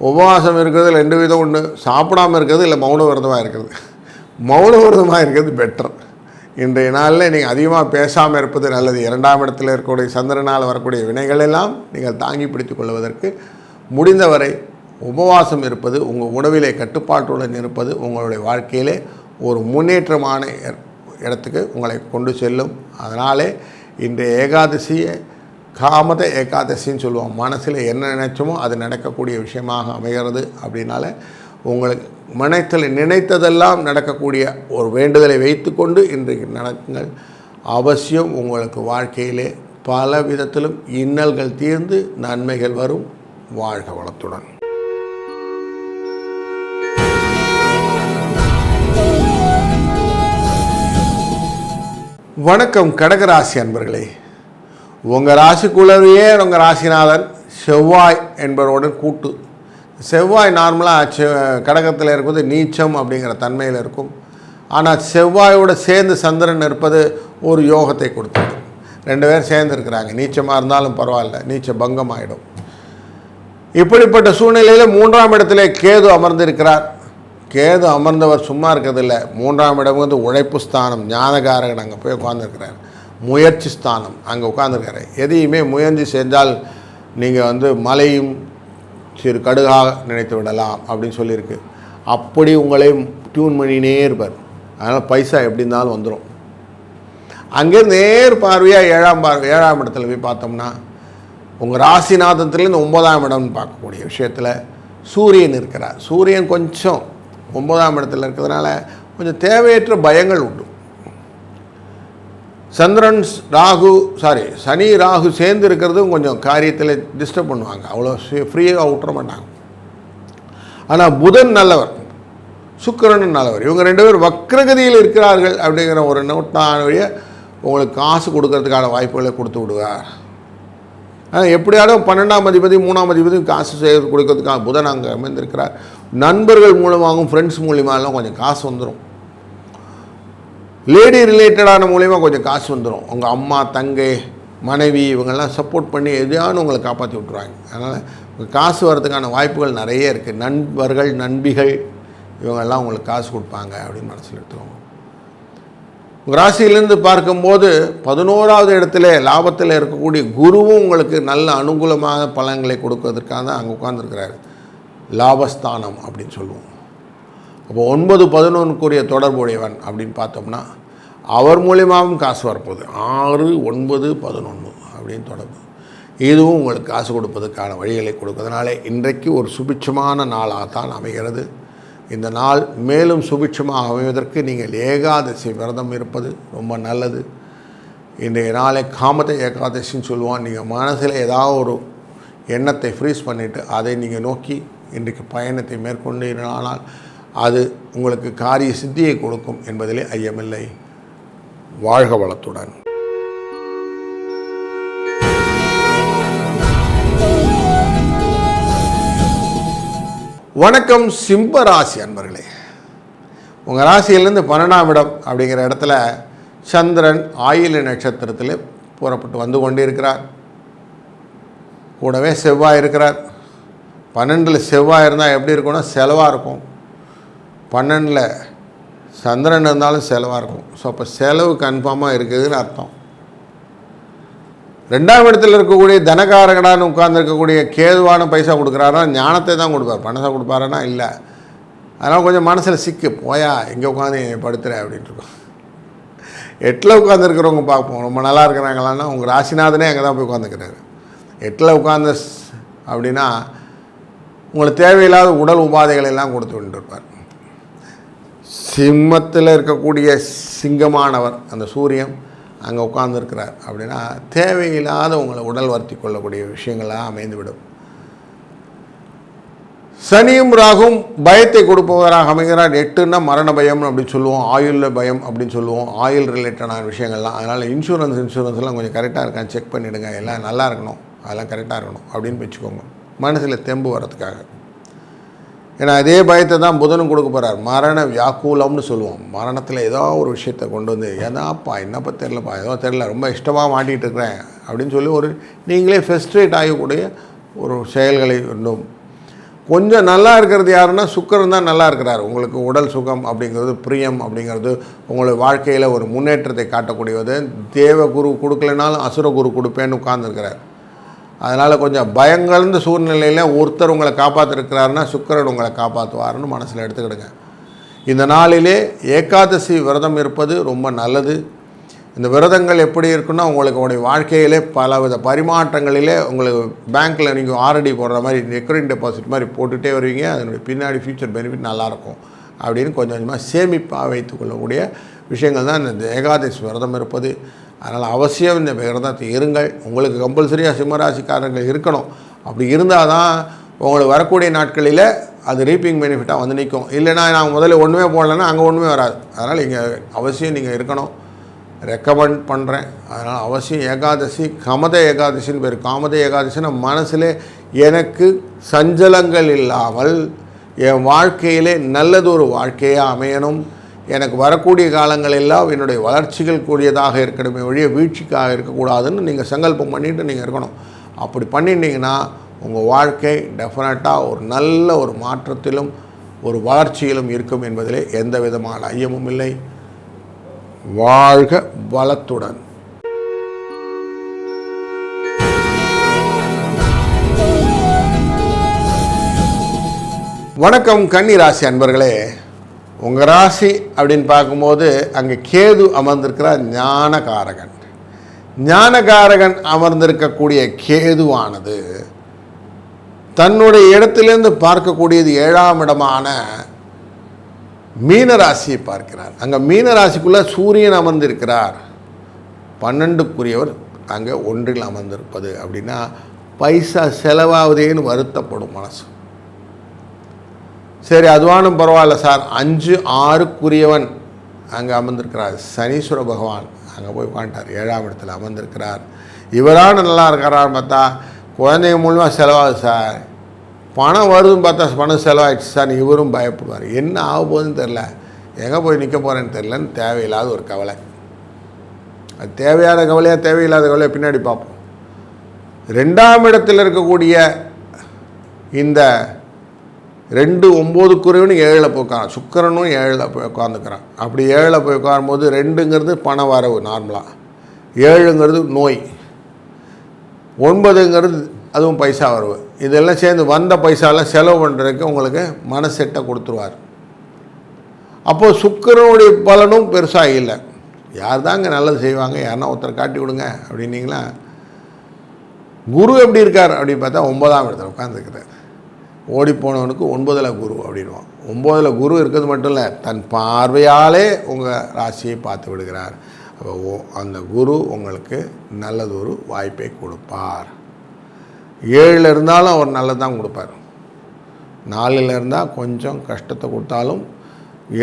உபவாசம் இருக்கிறது 2 விதம் உண்டு. சாப்பிடாமல் இருக்கிறது, இல்லை மௌன விரதமாக இருக்கிறது. மௌன விரதமாக இருக்கிறது பெட்டர். இன்றைய நாளில் நீங்கள் அதிகமாக பேசாமல் இருப்பது நல்லது. 2ஆம் இடத்தில் இருக்கக்கூடிய சந்திரனால் வரக்கூடிய வினைகள் எல்லாம் நீங்கள் தாங்கி பிடித்து கொள்வதற்கு முடிந்தவரை உபவாசம் இருப்பது, உங்கள் உணவிலே கட்டுப்பாட்டுடன் இருப்பது உங்களுடைய வாழ்க்கையிலே ஒரு முன்னேற்றமான இடத்துக்கு உங்களை கொண்டு செல்லும். அதனாலே இன்றைய ஏகாதசியை காமத ஏகாதசின்னு சொல்லுவோம். மனசில் என்ன நினைச்சோமோ அது நடக்கக்கூடிய விஷயமாக அமைகிறது. அப்படின்னால உங்களுக்கு நினைத்ததெல்லாம் நடக்கக்கூடிய ஒரு வேண்டுதலை வைத்துக்கொண்டு இன்றைக்கு நடக்குங்கள். அவசியம் உங்களுக்கு வாழ்க்கையிலே பல விதத்திலும் இன்னல்கள் தீர்ந்து நன்மைகள் வரும். வாழ்க வளத்துடன். வணக்கம் கடகராசி அன்பர்களே. உங்கள் ராசிக்குள்ளவையே உங்கள் ராசிநாதன் செவ்வாய் என்பவருடன் கூட்டு. செவ்வாய் நார்மலாக கடகத்தில் இருப்பது நீச்சம் அப்படிங்கிற தன்மையில் இருக்கும். ஆனால் செவ்வாயோடு சேர்ந்து சந்திரன் இருப்பது ஒரு யோகத்தை கொடுத்தது. 2 பேர் சேர்ந்து இருக்கிறாங்க. நீச்சமாக இருந்தாலும் பரவாயில்ல, நீச்ச பங்கம் ஆகிடும். இப்படிப்பட்ட சூழ்நிலையில் 3ஆம் இடத்துல கேது அமர்ந்திருக்கிறார். கேது அமர்ந்தவர் சும்மா இருக்கிறதில்ல. 3ஆம் இடம் வந்து உழைப்பு ஸ்தானம், ஞானகாரகன் அங்கே போய் உட்காந்துருக்கிறார். முயற்சி ஸ்தானம் அங்கே உட்காந்துருக்காரு. எதையுமே முயற்சி செஞ்சால் நீங்கள் வந்து மலையும் சிறு கடுகாக நினைத்து விடலாம் அப்படின்னு சொல்லியிருக்கு. அப்படி உங்களை டியூன் பண்ணினே இருப்பார். அதனால் பைசா எப்படி இருந்தாலும் வந்துடும். அங்கேருந்து நேர் பார்வையாக 7ஆம் இடத்துல போய் பார்த்தோம்னா உங்கள் ராசிநாதத்துலேருந்து 9ஆம் இடம்னு பார்க்கக்கூடிய விஷயத்தில் சூரியன் இருக்கிறார். சூரியன் கொஞ்சம் 9ஆம் இடத்துல இருக்கிறதுனால கொஞ்சம் தேவையற்ற பயங்கள் உண்டு. சனி ராகு சேர்ந்து இருக்கிறதும் கொஞ்சம் காரியத்தில் டிஸ்டர்ப் பண்ணுவாங்க. அவ்வளோ ஃப்ரீயாக விட்டுற மாட்டாங்க. ஆனால் புதன் நல்லவர், சுக்கிரன் நல்லவர். இவங்க 2 பேர் வக்ரகதியில் இருக்கிறார்கள் அப்படிங்கிற ஒரு நோட்டான வழியை உங்களுக்கு காசு கொடுக்கறதுக்கான வாய்ப்புகளை கொடுத்து விடுவார். ஆனால் எப்படியாலும் 12ஆம் அதிபதி 3ஆம் அதிபதி காசு கொடுக்கறதுக்காக புதன் அங்கே அமைந்திருக்கிறார். நண்பர்கள் மூலமாகவும் ஃப்ரெண்ட்ஸ் மூலியமாகலாம் கொஞ்சம் காசு வந்துடும். லேடி ரிலேட்டடான மூலிமா கொஞ்சம் காசு வந்துடும். உங்கள் அம்மா, தங்கை, மனைவி இவங்கெல்லாம் சப்போர்ட் பண்ணி எதையானு உங்களை காப்பாற்றி விட்ருவாங்க. அதனால் உங்கள் காசு வர்றதுக்கான வாய்ப்புகள் நிறைய இருக்குது. நண்பர்கள், நண்பிகள் இவங்கெல்லாம் உங்களுக்கு காசு கொடுப்பாங்க அப்படின்னு மனசில் எடுத்துக்கோங்க. உங்கள் ராசியிலேருந்து பார்க்கும்போது 11ஆவது இடத்துல லாபத்தில் இருக்கக்கூடிய குருவும் உங்களுக்கு நல்ல அனுகூலமான பலன்களை கொடுக்கறதுக்காக தான் அங்கே உட்கார்ந்துருக்கிறாரு. லாபஸ்தானம் அப்படின்னு சொல்லுவோம். அப்போ 9, 11க்குரிய தொடர்புடையவன் அப்படின்னு பார்த்தோம்னா அவர் மூலியமாகவும் காசு வரப்போகுது. 6, 9, 11 அப்படின்னு தொடர்பு. இதுவும் உங்களுக்கு காசு கொடுப்பதற்கான வழிகளை கொடுப்பதனாலே இன்றைக்கு ஒரு சுபிட்சமான நாளாகத்தான் அமைகிறது. இந்த நாள் மேலும் சுபிட்சமாக அமைவதற்கு நீங்கள் ஏகாதசி விரதம் இருப்பது ரொம்ப நல்லது. இன்றைய நாளை காமத ஏகாதசின்னு சொல்லுவோம். நீங்கள் மனசில் ஏதாவது ஒரு எண்ணத்தை ஃப்ரீஸ் பண்ணிவிட்டு அதை நீங்கள் நோக்கி இன்றைக்கு பயணத்தை மேற்கொண்டீர்களானால் அது உங்களுக்கு காரிய சித்தியை கொடுக்கும் என்பதிலே ஐயமில்லை. வாழ்க வளத்துடன். வணக்கம் சிம்ம ராசி அன்பர்களே. உங்கள் ராசியிலேருந்து 12ஆம் இடம் அப்படிங்கிற இடத்துல சந்திரன் ஆயில்ய நட்சத்திரத்தில் புறப்பட்டு வந்து கொண்டிருக்கிறார். கூடவே செவ்வாய் இருக்கிறார். 12ல் செவ்வாய் இருந்தால் எப்படி இருக்கும்னா செலவாக இருக்கும். 12ல் சந்திரன் இருந்தாலும் செலவாக இருக்கும். ஸோ அப்போ செலவு கன்ஃபார்மாக இருக்குதுன்னு அர்த்தம். 2ஆம் இடத்தில் இருக்கக்கூடிய தனகாரகடான்னு உட்கார்ந்துருக்கக்கூடிய கேதுவான பைசா கொடுக்குறாருன்னா ஞானத்தை தான் கொடுப்பார். பணத்தை கொடுப்பாருன்னா இல்லை. அதனால் கொஞ்சம் மனசில் சிக்கு போயா எங்கே உட்காந்து படுத்துகிறேன் அப்படின்ட்டுருக்கோம். 8ல் உட்காந்துருக்கிறவங்க பார்ப்போம் ரொம்ப நல்லா இருக்கிறாங்களான்னா உங்கள் ராசிநாதனே அங்கே தான் போய் உட்காந்துக்கிறாரு. 8ல் உட்காந்து அப்படின்னா உங்களுக்கு தேவையில்லாத உடல் உபாதைகள் எல்லாம் கொடுத்து கொண்டிருப்பார். சிம்மத்தில் இருக்கக்கூடிய சிங்கமானவர் அந்த சூரியன் அங்கே உட்கார்ந்துருக்கிறார் அப்படின்னா தேவையில்லாத உங்களை உடல் வருத்தி கொள்ளக்கூடிய விஷயங்களாக அமைந்துவிடும். சனியும் ராகும் பயத்தை கொடுப்பவராக அமைகிறார். 8ன்னா மரண பயம் அப்படின்னு சொல்லுவோம், ஆயுள் பயம் அப்படின்னு சொல்லுவோம், ஆயுள் ரிலேட்டடான விஷயங்கள்லாம். அதனால் இன்சூரன்ஸ்லாம் கொஞ்சம் கரெக்டாக இருக்கான்னு செக் பண்ணிவிடுங்க. எல்லாம் நல்லா இருக்கணும், அதெல்லாம் கரெக்டாக இருக்கணும் அப்படின்னு வச்சுக்கோங்க, மனசில் தெம்பு வரதுக்காக. ஏன்னா அதே பயத்தை தான் புதனும் கொடுக்க போகிறார். மரண வியாக்குலம்னு சொல்லுவோம். மரணத்தில் ஏதோ ஒரு விஷயத்தை கொண்டு வந்து ஏதாப்பா என்னப்பா தெரிலப்பா ஏதோ தெரில ரொம்ப இஷ்டமாக மாட்டிகிட்டு இருக்கிறேன் அப்படின்னு சொல்லி ஒரு நீங்களே ஃபெஸ்ட்ரேட் ஆகக்கூடிய ஒரு செயல்களை இன்னும் கொஞ்சம் நல்லா இருக்கிறது யாருன்னா சுக்கிரன் தான் நல்லா இருக்கிறார். உங்களுக்கு உடல் சுகம் அப்படிங்கிறது பிரியம் அப்படிங்கிறது உங்களுக்கு வாழ்க்கையில் ஒரு முன்னேற்றத்தை காட்டக்கூடியது. தேவ குரு கொடுக்கலனாலும் அசுர குரு கொடுப்பேன்னு உட்கார்ந்துருக்கிறார். அதனால் கொஞ்சம் பயங்கள்ந்த சூழ்நிலையில் ஒருத்தர் உங்களை காப்பாற்றிருக்கிறாருன்னா சுக்கிரன் உங்களை காப்பாற்றுவார்னு மனசில் எடுத்துக்கிடுங்க. இந்த நாளிலே ஏகாதசி விரதம் இருப்பது ரொம்ப நல்லது. இந்த விரதங்கள் எப்படி இருக்குன்னா உங்களுக்கு உங்களுடைய வாழ்க்கையிலே பலவித பரிமாற்றங்களிலே உங்களுக்கு பேங்க்கில் நீங்கள் ஆர்டி போடுற மாதிரி ரெக்கரிங் டெபாசிட் மாதிரி போட்டுகிட்டே வருவீங்க. அதனுடைய பின்னாடி ஃபியூச்சர் பெனிஃபிட் நல்லாயிருக்கும் அப்படின்னு கொஞ்சம் கொஞ்சமாக சேமிப்பாக வைத்துக்கொள்ளக்கூடிய விஷயங்கள் தான் இந்த ஏகாதசி விரதம் இருப்பது. அதனால் அவசியம் இந்த விரதத்தை இருங்கள். உங்களுக்கு கம்பல்சரியாக சிம்மராசிக்காரர்கள் இருக்கணும். அப்படி இருந்தால் தான் உங்களுக்கு வரக்கூடிய நாட்களில் அது ரீப்பிங் பெனிஃபிட்டாக வந்து நிற்கும். இல்லைனா நாங்கள் முதல்ல ஒன்றுமே போடலைன்னா அங்கே ஒன்றுமே வராது. அதனால் இங்கே அவசியம் நீங்கள் இருக்கணும், ரெக்கமெண்ட் பண்ணுறேன். அதனால் அவசியம் ஏகாதசி கமத ஏகாதசின்னு பேர். காமத ஏகாதசின்னா மனசில் எனக்கு சஞ்சலங்கள் இல்லாமல் என் வாழ்க்கையிலே நல்லது ஒரு வாழ்க்கையாக அமையணும், எனக்கு வரக்கூடிய காலங்கள் எல்லாம் என்னுடைய வளர்ச்சிகள் கூடியதாக இருக்கணுமே ஒழிய வீழ்ச்சிக்காக இருக்கக்கூடாதுன்னு நீங்கள் சங்கல்பம் பண்ணிவிட்டு நீங்கள் இருக்கணும். அப்படி பண்ணிட்டீங்கன்னா உங்கள் வாழ்க்கை டெஃபினட்டாக ஒரு நல்ல ஒரு மாற்றத்திலும் ஒரு வளர்ச்சியிலும் இருக்கும் என்பதிலே எந்த விதமான ஐயமும் இல்லை. வாழ்க வளத்துடன். வணக்கம் கன்னி ராசி அன்பர்களே. உங்கள் ராசி அப்படின்னு பார்க்கும்போது அங்கே கேது அமர்ந்திருக்கிறார். ஞானகாரகன். ஞானகாரகன் அமர்ந்திருக்கக்கூடிய கேதுவானது தன்னுடைய இடத்திலிருந்து பார்க்கக்கூடியது 7ஆம் இடமான மீனராசியை பார்க்கிறார். அங்கே மீனராசிக்குள்ளே சூரியன் அமர்ந்திருக்கிறார். 12க்குரியவர் அங்கே 1ல் அமர்ந்திருப்பது அப்படின்னா பைசா செலவாகுதேன்னு வருத்தப்படும் மனசு. சரி அதுவானும் பரவாயில்ல சார். 5, 6க்குரியவன் அங்கே அமர்ந்திருக்கிறார். சனீஸ்வர பகவான் அங்கே போய் உட்காந்துட்டார். 7ஆம் இடத்துல அமர்ந்திருக்கிறார். இவரான நல்லா இருக்கிறான்னு பார்த்தா குழந்தைங்க மூலமாக செலவாகுது சார், பணம் வருதுன்னு பார்த்தா பணம் செலவாகிடுச்சு சார், இவரும் பயப்படுவார். என்ன ஆக போகுதுன்னு தெரில, எங்கே போய் நிற்க போகிறேன்னு தெரிலன்னு தேவையில்லாத ஒரு கவலை. அது தேவையான கவலையாக தேவையில்லாத கவலையாக பின்னாடி பார்ப்போம். 2ஆம் இடத்தில் இருக்கக்கூடிய இந்த 2, 9க்குரியவனு 7ல் போய் உட்கார, சுக்கிரனும் 7ல் போய் உட்காந்துக்கிறான். அப்படி 7ல் போய் உட்காரும்போது 2ங்கிறது பண வரவு நார்மலாக, 7ங்கிறது நோய், 9ங்கிறது அதுவும் பைசா வரவு. இதெல்லாம் சேர்ந்து வந்த பைசாலாம் செலவு பண்ணுறதுக்கு உங்களுக்கு மனசெட்டை கொடுத்துருவார். அப்போது சுக்கிரனுடைய பலனும் பெருசாக இல்லை. யார் தாங்க நல்லது செய்வாங்க, யாருன்னா ஒருத்தர் காட்டி விடுங்க அப்படின்னீங்களா. குரு எப்படி இருக்கார் அப்படின்னு பார்த்தா 9ஆம் இடத்துல உட்காந்துருக்கிறார். ஓடிப்போனவனுக்கு 9ல் குரு அப்படின்வான். 9ல் குரு இருக்கிறது மட்டும் இல்லை, தன் பார்வையாலே உங்கள் ராசியை பார்த்து விடுகிறார். அப்போ அந்த குரு உங்களுக்கு நல்லதொரு வாய்ப்பை கொடுப்பார். 7ல் இருந்தாலும் அவர் நல்லதான் கொடுப்பார். 4ல் இருந்தால் கொஞ்சம் கஷ்டத்தை கொடுத்தாலும்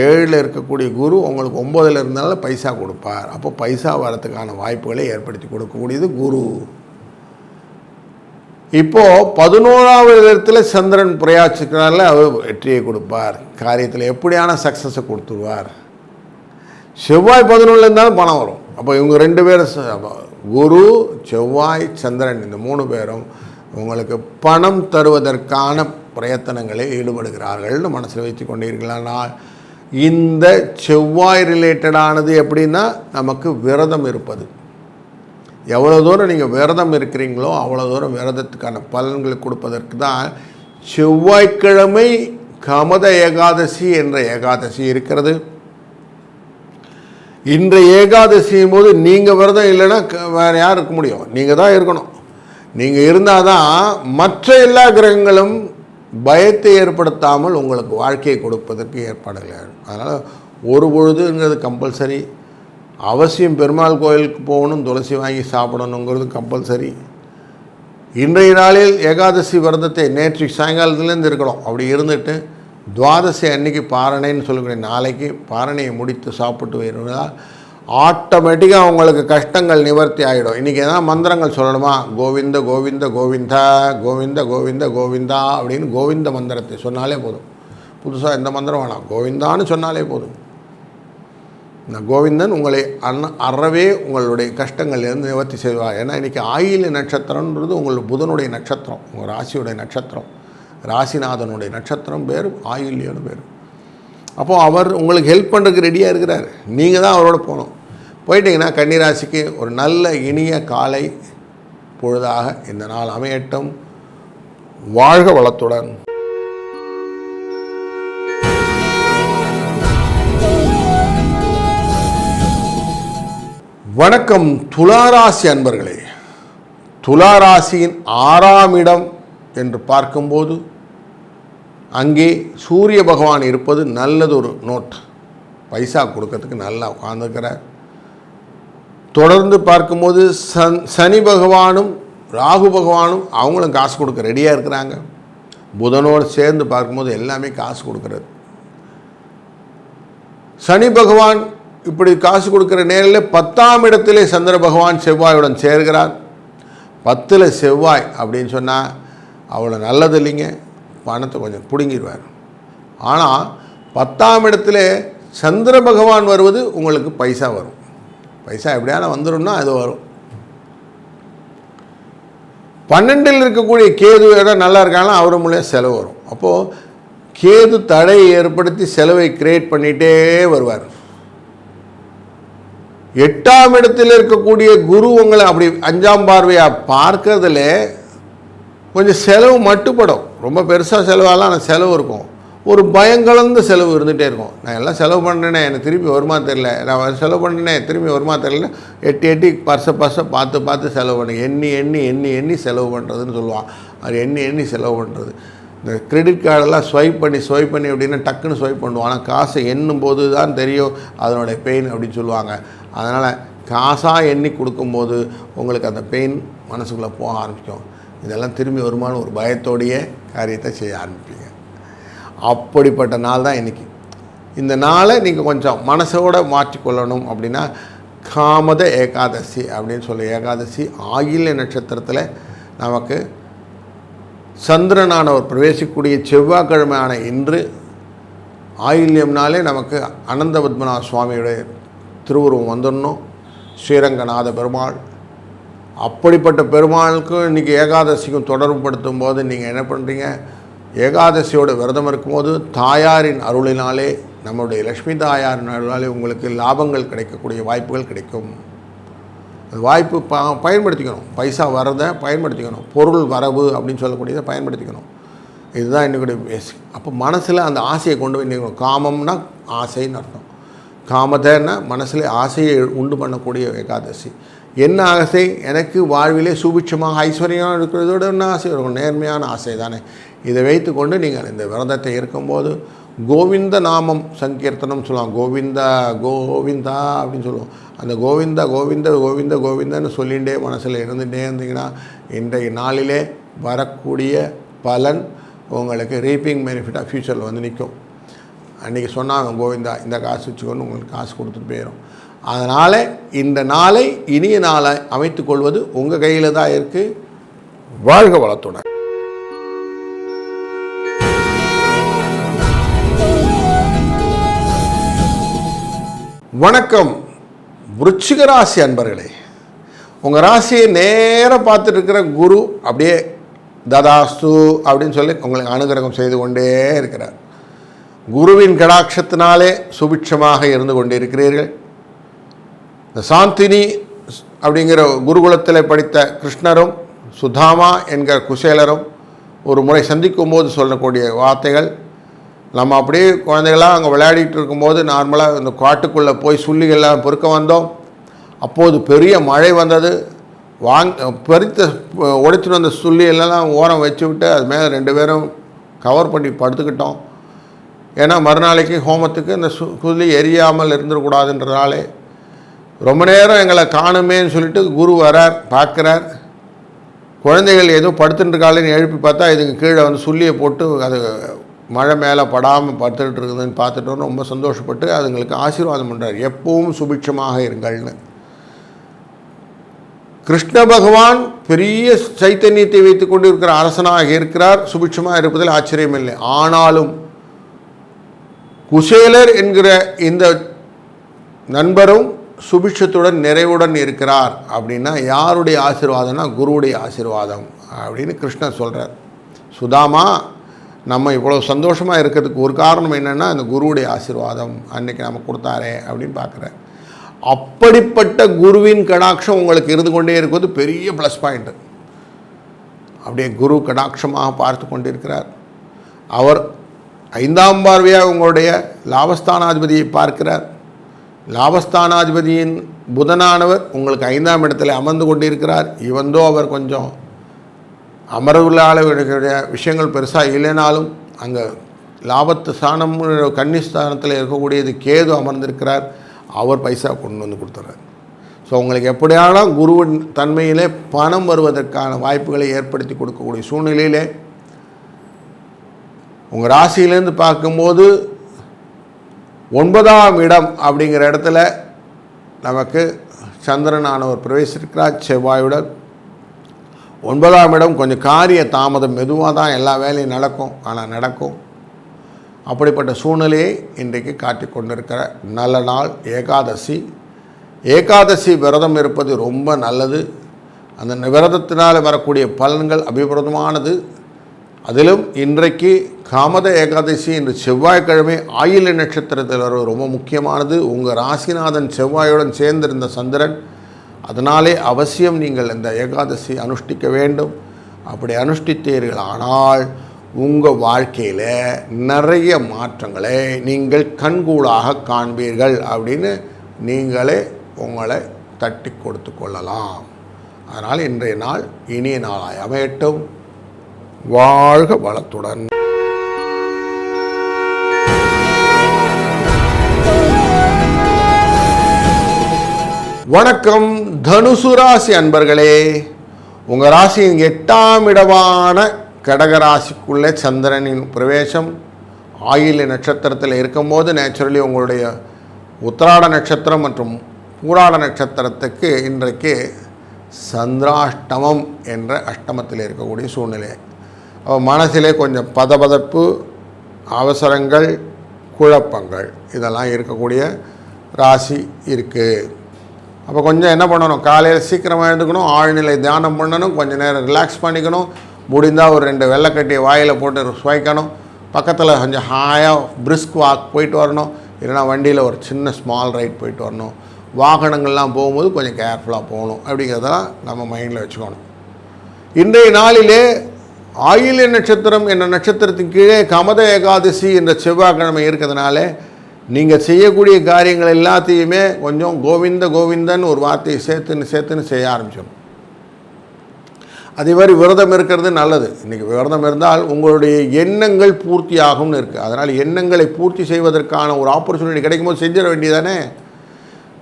7ல் இருக்கக்கூடிய குரு உங்களுக்கு 9ல் இருந்தாலும் பைசா கொடுப்பார். அப்போ பைசா வரத்துக்கான வாய்ப்புகளை ஏற்படுத்தி கொடுக்கக்கூடியது குரு. இப்போது 11ஆவது இடத்துல சந்திரன் பிரயாச்சிக்கிறனால அவர் வெற்றியை கொடுப்பார். காரியத்தில் எப்படியான சக்ஸஸை கொடுத்துருவார். செவ்வாய் 11ல் இருந்தாலும் பணம் வரும். அப்போ இவங்க 2 பேரும், குரு, செவ்வாய், சந்திரன், இந்த 3 பேரும் உங்களுக்கு பணம் தருவதற்கான பிரயத்தனங்களில் ஈடுபடுகிறார்கள்னு மனசில் வைத்து கொண்டீர்களானால், இந்த செவ்வாய் ரிலேட்டடானது எப்படின்னா நமக்கு விரதம் இருப்பது. எவ்வளோ தூரம் நீங்கள் விரதம் இருக்கிறீங்களோ அவ்வளோ தூரம் விரதத்துக்கான பலன்களை கொடுப்பதற்கு தான் செவ்வாய்க்கிழமை கமத ஏகாதசி என்ற ஏகாதசி இருக்கிறது. இன்றைய ஏகாதசியும் போது நீங்கள் விரதம் இல்லைன்னா வேறு யார் இருக்க முடியும்? நீங்கள் தான் இருக்கணும். நீங்கள் இருந்தால் தான் மற்ற எல்லா கிரகங்களும் பயத்தை ஏற்படுத்தாமல் உங்களுக்கு வாழ்க்கையை கொடுப்பதற்கு ஏற்பாடுகள். அதனால் ஒரு பொழுதுங்கிறது கம்பல்சரி. அவசியம் பெருமாள் கோயிலுக்கு போகணும், துளசி வாங்கி சாப்பிடணுங்கிறது கம்பல்சரி. இன்றைய நாளில் ஏகாதசி விரதத்தை நேற்று சாயங்காலத்துலேருந்து இருக்கணும். அப்படி இருந்துட்டு துவாதசி அன்னைக்கு பாரணைன்னு சொல்லக்கூடிய நாளைக்கு பாரணையை முடித்து சாப்பிட்டு வருவதால் ஆட்டோமேட்டிக்காக உங்களுக்கு கஷ்டங்கள் நிவர்த்தி ஆகிடும். இன்றைக்கி எதனா மந்திரங்கள் சொல்லணுமா? கோவிந்த கோவிந்த கோவிந்தா கோவிந்த கோவிந்த கோவிந்தா அப்படின்னு கோவிந்த மந்திரத்தை சொன்னாலே போதும். புதுசாக எந்த மந்திரம் வேணாம், கோவிந்தான்னு சொன்னாலே போதும். இந்த கோவிந்தன் உங்களை அறவே உங்களுடைய கஷ்டங்கள்லேருந்து நிவர்த்தி செய்வார். ஏன்னா இன்றைக்கி ஆயில்ய நட்சத்திரம்ன்றது உங்களுக்கு புதனுடைய நட்சத்திரம், உங்கள் ராசியுடைய நட்சத்திரம், ராசிநாதனுடைய நட்சத்திரம் பேர் ஆயில்யன்னு பேர். அப்போது அவர் உங்களுக்கு ஹெல்ப் பண்ணுறதுக்கு ரெடியாக இருக்கிறார். நீங்கள் தான் அவரோட போகணும். போயிட்டீங்கன்னா கன்னிராசிக்கு ஒரு நல்ல இனிய காலை பொழுதாக இந்த நாள் அமையட்டும். வாழ்க வளத்துடன். வணக்கம் துளாராசி அன்பர்களே. துளாராசியின் 6ஆம் இடம் என்று பார்க்கும்போது அங்கே சூரிய பகவான் இருப்பது நல்லது. ஒரு நோட் பைசா கொடுக்கறதுக்கு நல்லா உட்கார்ந்துருக்கிறார். தொடர்ந்து பார்க்கும்போது சனி பகவானும் ராகு பகவானும் அவங்களும் காசு கொடுக்க ரெடியாக இருக்கிறாங்க. புதனோடு சேர்ந்து பார்க்கும்போது எல்லாமே காசு கொடுக்குறது. சனி பகவான் இப்படி காசு கொடுக்குற நேரில் 10ஆம் இடத்திலே சந்திர பகவான் செவ்வாயுடன் சேர்கிறார். 10ல் செவ்வாய் அப்படின்னு சொன்னால் அவ்வளோ நல்லது இல்லைங்க. பணத்தை கொஞ்சம் பிடுங்கிடுவார். ஆனால் 10ஆம் இடத்துல சந்திர பகவான் வருவது உங்களுக்கு பைசா வரும். பைசா எப்படியான வந்துடும்னா அது வரும். 12ல் இருக்கக்கூடிய கேது இடம் நல்லா இருக்காங்கன்னா அவர் மூலம் செலவு வரும். அப்போது கேது தடையை ஏற்படுத்தி செலவை கிரியேட் பண்ணிகிட்டே வருவார். 8ஆம் இடத்தில் இருக்கக்கூடிய குரு உங்களை அப்படி 5ஆம் பார்வையாக பார்க்கறதுல கொஞ்சம் செலவு மட்டுப்படும். ரொம்ப பெருசாக செலவாகலாம், ஆனால் செலவு இருக்கும். ஒரு பயங்கலந்த செலவு இருந்துகிட்டே இருக்கும். நான் எல்லாம் செலவு பண்ணுறேனே, எனக்கு திரும்பி வருமா தெரியல, நான் செலவு பண்ணுறேனே திரும்பி வருமா தெரியல, எட்டி பர்ஸை பார்த்து செலவு பண்ணி எண்ணி செலவு பண்ணுறதுன்னு சொல்லுவான். அது எண்ணி செலவு பண்ணுறது. இந்த கிரெடிட் கார்டெல்லாம் ஸ்வைப் பண்ணி அப்படின்னா டக்குன்னு ஸ்வைப் பண்ணுவோம். ஆனால் காசை எண்ணும் போது தான் தெரியும் அதனுடைய பெயின் அப்படின்னு சொல்லுவாங்க. அதனால் காசாக எண்ணி கொடுக்கும்போது உங்களுக்கு அந்த பெயின் மனசுக்குள்ளே போக ஆரம்பிக்கும். இதெல்லாம் திரும்பி வருமானு ஒரு பயத்தோடைய காரியத்தை செய்ய ஆரம்பிப்பீங்க. அப்படிப்பட்ட நாள் தான் இன்றைக்கி. இந்த நாளை நீங்கள் கொஞ்சம் மனசோடு மாற்றிக்கொள்ளணும் அப்படின்னா காமத ஏகாதசி அப்படின்னு சொல்லி ஏகாதசி ஆயில்ய நட்சத்திரத்தில் நமக்கு சந்திரனானவர் பிரவேசிக்கக்கூடிய செவ்வாய்க்கிழமையான இன்று ஆயில்யம்னாலே நமக்கு அனந்த பத்மநாப சுவாமியுடைய திருவுருவம் வந்துடணும். ஸ்ரீரங்கநாத பெருமாள். அப்படிப்பட்ட பெருமாளுக்கும் இன்றைக்கி ஏகாதசிக்கும் தொடர்புபடுத்தும் போது நீங்கள் என்ன பண்ணுறீங்க? ஏகாதசியோட விரதம் இருக்கும்போது தாயாரின் அருளினாலே, நம்மளுடைய லக்ஷ்மி தாயாரின் அருளாலே உங்களுக்கு லாபங்கள் கிடைக்கக்கூடிய வாய்ப்புகள் கிடைக்கும். அது வாய்ப்பு பயன்படுத்திக்கணும். பைசா வரதை பயன்படுத்திக்கணும். பொருள் வரவு அப்படின்னு சொல்லக்கூடியதை பயன்படுத்திக்கணும். இதுதான் இன்னைக்குடைய பேசிக். அப்போ மனசில் அந்த ஆசையை கொண்டு போய் நிற்கணும். காமம்னா ஆசைன்னு அர்த்தம். காமத்தைன்னா மனசில் ஆசையை உண்டு பண்ணக்கூடிய ஏகாதசி. என்ன ஆசை? எனக்கு வாழ்விலே சுபிட்சமாக ஐஸ்வர்யம் இருக்கிறதோட என்ன ஆசை? ஒரு நேர்மையான ஆசை தானே. இதை வைத்து கொண்டு நீங்கள் இந்த விரதத்தை இருக்கும்போது கோவிந்த நாமம் சங்கீர்த்தனம் சொல்லுவாங்க. கோவிந்தா கோவிந்தா அப்படின்னு சொல்லுவோம். அந்த கோவிந்தா கோவிந்த கோவிந்த கோவிந்தன்னு சொல்லிகிட்டே மனசில் இருந்துகிட்டே இருந்தீங்கன்னா இன்றைய நாளிலே வரக்கூடிய பலன் உங்களுக்கு ரீப்பிங் பெனிஃபிட்டாக ஃப்யூச்சரில் வந்து நிற்கும். அன்றைக்கி சொன்னாங்க கோவிந்தா இந்த காசு வச்சுக்கொண்டு உங்களுக்கு காசு கொடுத்துட்டு போயிடும். அதனால் இந்த நாளை இனிய நாளை அமைத்து கொள்வது உங்கள் கையில் தான் இருக்குது. வாழ்க வளத்துடன். வணக்கம் விருச்சிக ராசி அன்பர்களே. உங்கள் ராசியை நேராக பார்த்துட்டு இருக்கிற குரு அப்படியே ததாஸ்து அப்படின்னு சொல்லி உங்களுக்கு அனுகிரகம் செய்து கொண்டே இருக்கிறார். குருவின் கடாட்சத்தினாலே சுபிட்சமாக இருந்து கொண்டே இருக்கிறீர்கள். இந்த சாந்தினி அப்படிங்கிற குருகுலத்தில் படித்த கிருஷ்ணரும் சுதாமா என்கிற குசேலரும் ஒரு முறை சந்திக்கும் போது சொல்லக்கூடிய வார்த்தைகள், நம்ம அப்படியே குழந்தைகளாக அங்கே விளையாடிட்டு இருக்கும்போது நார்மலாக இந்த காட்டுக்குள்ளே போய் சுள்ளிகள்லாம் பொறுக்க வந்தோம். அப்போது பெரிய மழை வந்தது. உடைச்சிட்டு வந்த சுள்ளியெல்லாம் ஓரம் வச்சு விட்டு அது மேலே 2 பேரும் கவர் பண்ணி படுத்துக்கிட்டோம். ஏன்னா மறுநாளைக்கு ஹோமத்துக்கு இந்த சுள்ளி எரியாமல் இருந்துடக்கூடாதுன்றதாலே ரொம்ப நேரம் எங்களை காணுமேன்னு சொல்லிட்டு குரு வரார், பார்க்குறார். குழந்தைகள் ஏதோ படுத்துட்டுருக்காளேன்னு எழுப்பி பார்த்தா இதுக்கு கீழே வந்து சுள்ளியை போட்டு அது மழை மேலே படாமல் படுத்துக்கிட்டு இருக்குதுன்னு பார்த்துட்டு ரொம்ப சந்தோஷப்பட்டு அதுங்களுக்கு ஆசீர்வாதம் பண்ணுறார். எப்பவும் சுபிட்சமாக இருங்கள்னு. கிருஷ்ண பகவான் பெரிய சைத்தன்யத்தை வைத்து கொண்டு இருக்கிற அரசனாக இருக்கிறார். சுபிட்சமாக இருப்பதில் ஆச்சரியம் இல்லை. ஆனாலும் குசேலர் என்கிற இந்த நண்பரும் சுபிட்சத்துடன் நிறைவுடன் இருக்கிறார். அப்படின்னா யாருடைய ஆசீர்வாதம்னா குருவுடைய ஆசீர்வாதம் அப்படின்னு கிருஷ்ணர் சொல்கிறார். சுதாமா, நம்ம இவ்வளோ சந்தோஷமாக இருக்கிறதுக்கு ஒரு காரணம் என்னென்னா அந்த குருவுடைய ஆசீர்வாதம் அன்றைக்கி நம்ம கொடுத்தாரே அப்படின்னு பார்க்குறேன். அப்படிப்பட்ட குருவின் கடாட்சம் உங்களுக்கு இருந்து கொண்டே இருப்பது பெரிய ப்ளஸ் பாயிண்ட்டு. அப்படியே குரு கடாட்சமாக பார்த்து கொண்டிருக்கிறார். அவர் 5ஆம் பார்வையாக உங்களுடைய லாபஸ்தானாதிபதியை பார்க்கிறார். லாபஸ்தானாதிபதியின் புதனானவர் உங்களுக்கு 5ஆம் இடத்துல அமர்ந்து கொண்டிருக்கிறார். இவந்தோ அவர் கொஞ்சம் அமர்வுள்ளால விஷயங்கள் பெருசாக இல்லைனாலும் அங்கே லாபத்து ஸ்தானம் கன்னிஸ்தானத்தில் இருக்கக்கூடியது கேது அமர்ந்திருக்கிறார். அவர் பைசா கொண்டு வந்து கொடுத்துறார். ஸோ உங்களுக்கு எப்படியான குருவின் தன்மையிலே பணம் வருவதற்கான வாய்ப்புகளை ஏற்படுத்தி கொடுக்கக்கூடிய சூழ்நிலையிலே உங்கள் ராசியிலேருந்து பார்க்கும்போது 9ஆம் இடம் அப்படிங்கிற இடத்துல நமக்கு சந்திரனானவர் பிரவேசிக்கிறார் செவ்வாயுடன். 9ஆம் இடம் கொஞ்சம் காரிய தாமதம், மெதுவாக தான் எல்லா வேலையும் நடக்கும், ஆனால் நடக்கும். அப்படிப்பட்ட சூழ்நிலையை இன்றைக்கு காட்டிக் கொண்டிருக்கிற நல்ல நாள் ஏகாதசி. ஏகாதசி விரதம் இருப்பது ரொம்ப நல்லது. அந்த விரதத்தினால் வரக்கூடிய பலன்கள் அபிபிரதமானது. அதிலும் இன்றைக்கு காமத ஏகாதசி இன்று செவ்வாய்க்கிழமை ஆயில்ய நட்சத்திரத்தில் வருவது ரொம்ப முக்கியமானது. உங்கள் ராசிநாதன் செவ்வாயுடன் சேர்ந்திருந்த சந்திரன், அதனாலே அவசியம் நீங்கள் இந்த ஏகாதசி அனுஷ்டிக்க வேண்டும். அப்படி அனுஷ்டித்தீர்கள் ஆனால் உங்கள் வாழ்க்கையில் நிறைய மாற்றங்களை நீங்கள் கண்கூடாக காண்பீர்கள் அப்படின்னு நீங்களே உங்களை தட்டி கொடுத்து கொள்ளலாம். அதனால் இன்றைய நாள் இனிய நாளாய் அமையட்டும். வாழ்க வளத்துடன். வணக்கம் தனுசு ராசி அன்பர்களே. உங்கள் ராசியின் 8ஆம் இடமான கடகராசிக்குள்ளே சந்திரனின் பிரவேசம் ஆயில்ய நட்சத்திரத்தில் இருக்கும்போது நேச்சுரலி உங்களுடைய உத்திராட நட்சத்திரம் மற்றும் பூராட நட்சத்திரத்துக்கு இன்றைக்கு சந்திராஷ்டமம் என்ற அஷ்டமத்தில் இருக்கக்கூடிய சூழ்நிலை. மனசிலே கொஞ்சம் பதபதப்பு, அவசரங்கள், குழப்பங்கள் இதெல்லாம் இருக்கக்கூடிய ராசி இருக்குது. அப்போ கொஞ்சம் என்ன பண்ணணும், காலையில் சீக்கிரமாக எழுந்துக்கணும், ஆழ்நிலை தியானம் பண்ணணும், கொஞ்சம் நேரம் ரிலாக்ஸ் பண்ணிக்கணும். முடிந்தால் ஒரு 2 வெள்ளைக்கட்டியை வாயில் போட்டு சுவைக்கணும். பக்கத்தில் கொஞ்சம் ஹாயாக பிரிஸ்க் வாக் போயிட்டு வரணும். இல்லைனா வண்டியில் ஒரு சின்ன ஸ்மால் ரைட் போயிட்டு வரணும். வாகனங்கள்லாம் போகும்போது கொஞ்சம் கேர்ஃபுல்லாக போகணும். அப்படிங்கிறதெல்லாம் நம்ம மைண்டில் வச்சுக்கணும். இன்றைய நாளிலே ஆயில்ய நட்சத்திரம் என்ற நட்சத்திரத்தின் கீழே கமத ஏகாதசி என்ற செவ்வாய்க்கிழமை இருக்கிறதுனால நீங்கள் செய்யக்கூடிய காரியங்கள் எல்லாத்தையுமே கொஞ்சம் கோவிந்தன் ஒரு வார்த்தையை சேர்த்துன்னு செய்ய ஆரம்பிச்சிடும். அதே மாதிரி விரதம் இருக்கிறது நல்லது. இன்றைக்கி விரதம் இருந்தால் உங்களுடைய எண்ணங்கள் பூர்த்தி ஆகும்னு இருக்குது. அதனால் எண்ணங்களை பூர்த்தி செய்வதற்கான ஒரு ஆப்பர்ச்சுனிட்டி கிடைக்கும்போது செஞ்சிட வேண்டியதானே.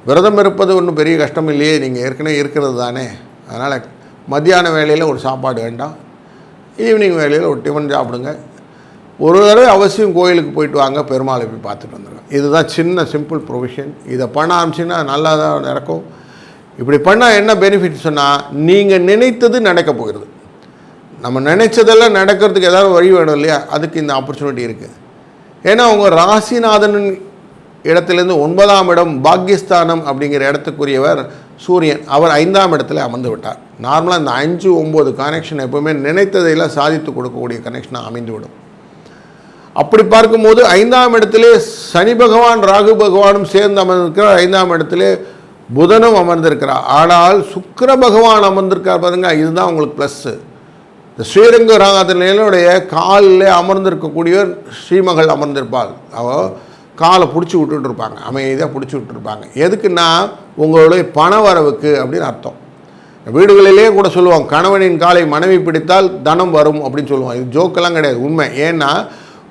விரதம் இருப்பது ஒன்றும் பெரிய கஷ்டம் இல்லையே, நீங்கள் ஏற்கனவே இருக்கிறது தானே. அதனால் மத்தியான வேலையில் ஒரு சாப்பாடு வேண்டாம், ஈவினிங் வேலையில் ஒரு டிஃபன் சாப்பிடுங்க. ஒரு தடவை அவசியம் கோயிலுக்கு போயிட்டு வாங்க, பெருமாளை போய் பார்த்துட்டு வந்துடுங்க. இதுதான் சின்ன சிம்பிள் ப்ரொவிஷன். இதை பண்ண ஆரம்பிச்சிங்கன்னா நல்லா தான் நடக்கும். இப்படி பண்ணால் என்ன பெனிஃபிட் சொன்னால், நீங்கள் நினைத்தது நடக்க போகிறது. நம்ம நினைச்சதெல்லாம் நடக்கிறதுக்கு ஏதாவது வழி வேணும் இல்லையா, அதுக்கு இந்த ஆப்பர்ச்சுனிட்டி இருக்குது. ஏன்னா உங்கள் ராசிநாதன் இடத்துலேருந்து 9ஆம் இடம் பாக்யஸ்தானம் அப்படிங்கிற இடத்துக்குரியவர் சூரியன், அவர் 5ஆம் இடத்துல அமர்ந்து விட்டார். நார்மலாக இந்த 5, 9 கனெக்ஷன் எப்போவுமே நினைத்ததையெல்லாம் சாதித்து கொடுக்கக்கூடிய கனெக்ஷனாக அமைந்து விடும். அப்படி பார்க்கும்போது 5ஆம் இடத்திலே சனி பகவான் ராகு பகவானும் சேர்ந்து அமர்ந்திருக்கிறார், 5ஆம் இடத்திலே புதனும் அமர்ந்திருக்கிறார். ஆனால் சுக்கிர பகவான் அமர்ந்திருக்கார் பாருங்க, இதுதான் உங்களுக்கு ப்ளஸ்ஸு. இந்த ஸ்ரீரங்க ராகத்தினுடைய காலில் அமர்ந்திருக்கக்கூடியவர் ஸ்ரீமகள் அமர்ந்திருப்பாள். அவள் காலை பிடிச்சி விட்டுட்டு இருப்பாங்க, அமைதியாக பிடிச்சி விட்டுருப்பாங்க. எதுக்குன்னா உங்களுடைய பண வரவுக்கு அப்படின்னு அர்த்தம். வீடுகளிலே கூட சொல்லுவாங்க, கணவனின் காலை மனைவி பிடித்தால் தனம் வரும் அப்படின்னு சொல்லுவாங்க. இது ஜோக்கெல்லாம் கிடையாது, உண்மை. ஏன்னா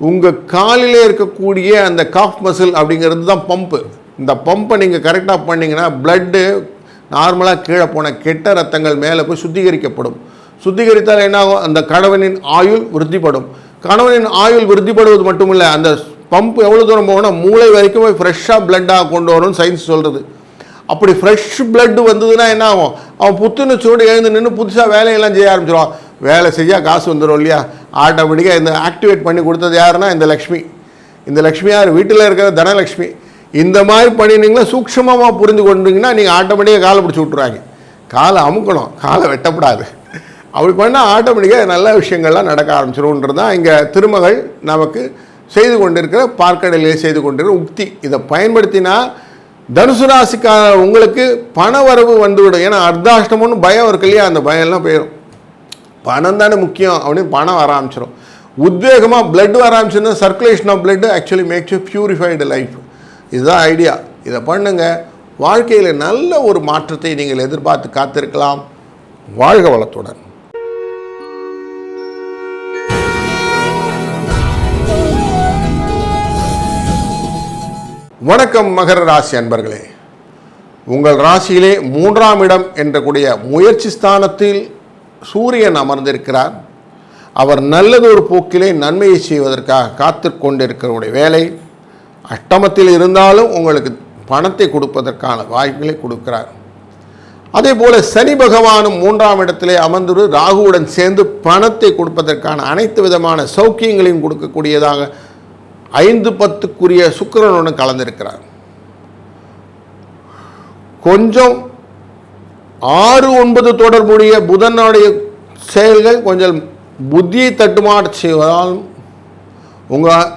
உங்கள் காலிலே இருக்கக்கூடிய அந்த காஃப் மசில் அப்படிங்கிறது தான் பம்பு. இந்த பம்பை நீங்கள் கரெக்டாக பண்ணிங்கன்னா பிளட்டு நார்மலாக கீழே போன கெட்ட ரத்தங்கள் மேலே போய் சுத்திகரிக்கப்படும். சுத்திகரித்தால் என்னாகும், அந்த கணவனின் ஆயுள் விருத்திப்படும். கணவனின் ஆயுள் விருத்திப்படுவது மட்டும் இல்லை, அந்த பம்பு எவ்வளோ தூரம் போகணும், மூளை வரைக்கும் போய் ஃப்ரெஷ்ஷாக பிளட்டாக கொண்டு வரும்னு சயின்ஸ் சொல்கிறது. அப்படி ஃப்ரெஷ் பிளட்டு வந்ததுன்னா என்ன ஆகும், அவன் புத்துணர்ச்சியோடு எழுந்து நின்று புதுசாக வேலையெல்லாம் செய்ய ஆரம்பிச்சிடுவான். வேலை செய்ய காசு வந்துடும் இல்லையா, ஆட்டோமேட்டிக்காக இந்த ஆக்டிவேட் பண்ணி கொடுத்தது யாருன்னா இந்த லக்ஷ்மி. இந்த லக்ஷ்மி யார், வீட்டில் இருக்கிற தனலக்ஷ்மி. இந்த மாதிரி பண்ணினீங்களா சூக்ஷமமாக புரிந்து கொண்டீங்கன்னா நீங்கள் ஆட்டோமேட்டிக்காக காலை பிடிச்சி விட்ருவாங்க. காலை அமுக்கணும், காலை வெட்டப்படாது. அப்படி பண்ணால் ஆட்டோமேட்டிக்காக நல்ல விஷயங்கள்லாம் நடக்க ஆரம்பிச்சிடும்ன்றது தான் இங்கே திருமகள் நமக்கு செய்து கொண்டிருக்கிற பார்க்கடலே செய்து கொண்டிருக்கிற உக்தி. இதை பயன்படுத்தினா தனுசு ராசிக்கார உங்களுக்கு பண வரவு வந்துவிடும். ஏன்னா அர்த்தாஷ்டமம்னு பயம் இருக்கு இல்லையா, அந்த பயம்லாம் போயிடும். பணம் தானே முக்கியம் அப்படின்னு பணம் வர ஆரம்பிச்சிடும். உத்வேகமாக பிளட் வர ஆரம்பிச்சுன்னா circulation of blood actually makes you purified life. இதுதான் ஐடியா. இதை பண்ணுங்கள், வாழ்க்கையில் நல்ல ஒரு மாற்றத்தை நீங்கள் எதிர்பார்த்து காத்திருக்கலாம். வாழ்க வளத்துடன். வணக்கம் மகர ராசி அன்பர்களே. உங்கள் ராசியிலே 3ஆம் இடம் என்ற கூடிய முயற்சி ஸ்தானத்தில் சூரியன் அமர்ந்திருக்கிறார். அவர் நல்லதொரு போக்கிலே நன்மையை செய்வதற்காக காத்து கொண்டிருக்கிறவருடைய வேலை. அஷ்டமத்தில் இருந்தாலும் உங்களுக்கு பணத்தை கொடுப்பதற்கான வாய்ப்புகளை கொடுக்கிறார். அதே போல் சனி பகவானும் 3ஆம் இடத்திலே அமர்ந்து ராகுவுடன் சேர்ந்து பணத்தை கொடுப்பதற்கான அனைத்து விதமான சௌக்கியங்களையும் கொடுக்கக்கூடியதாக 5-10க்குரிய சுக்கிரனுடன் கலந்திருக்கிறார். கொஞ்சம் 6-9 தொடர்புடைய புதனுடைய செயல்கள் கொஞ்சம் புத்தியை தட்டுமாறு செய்வதாலும் உங்கள்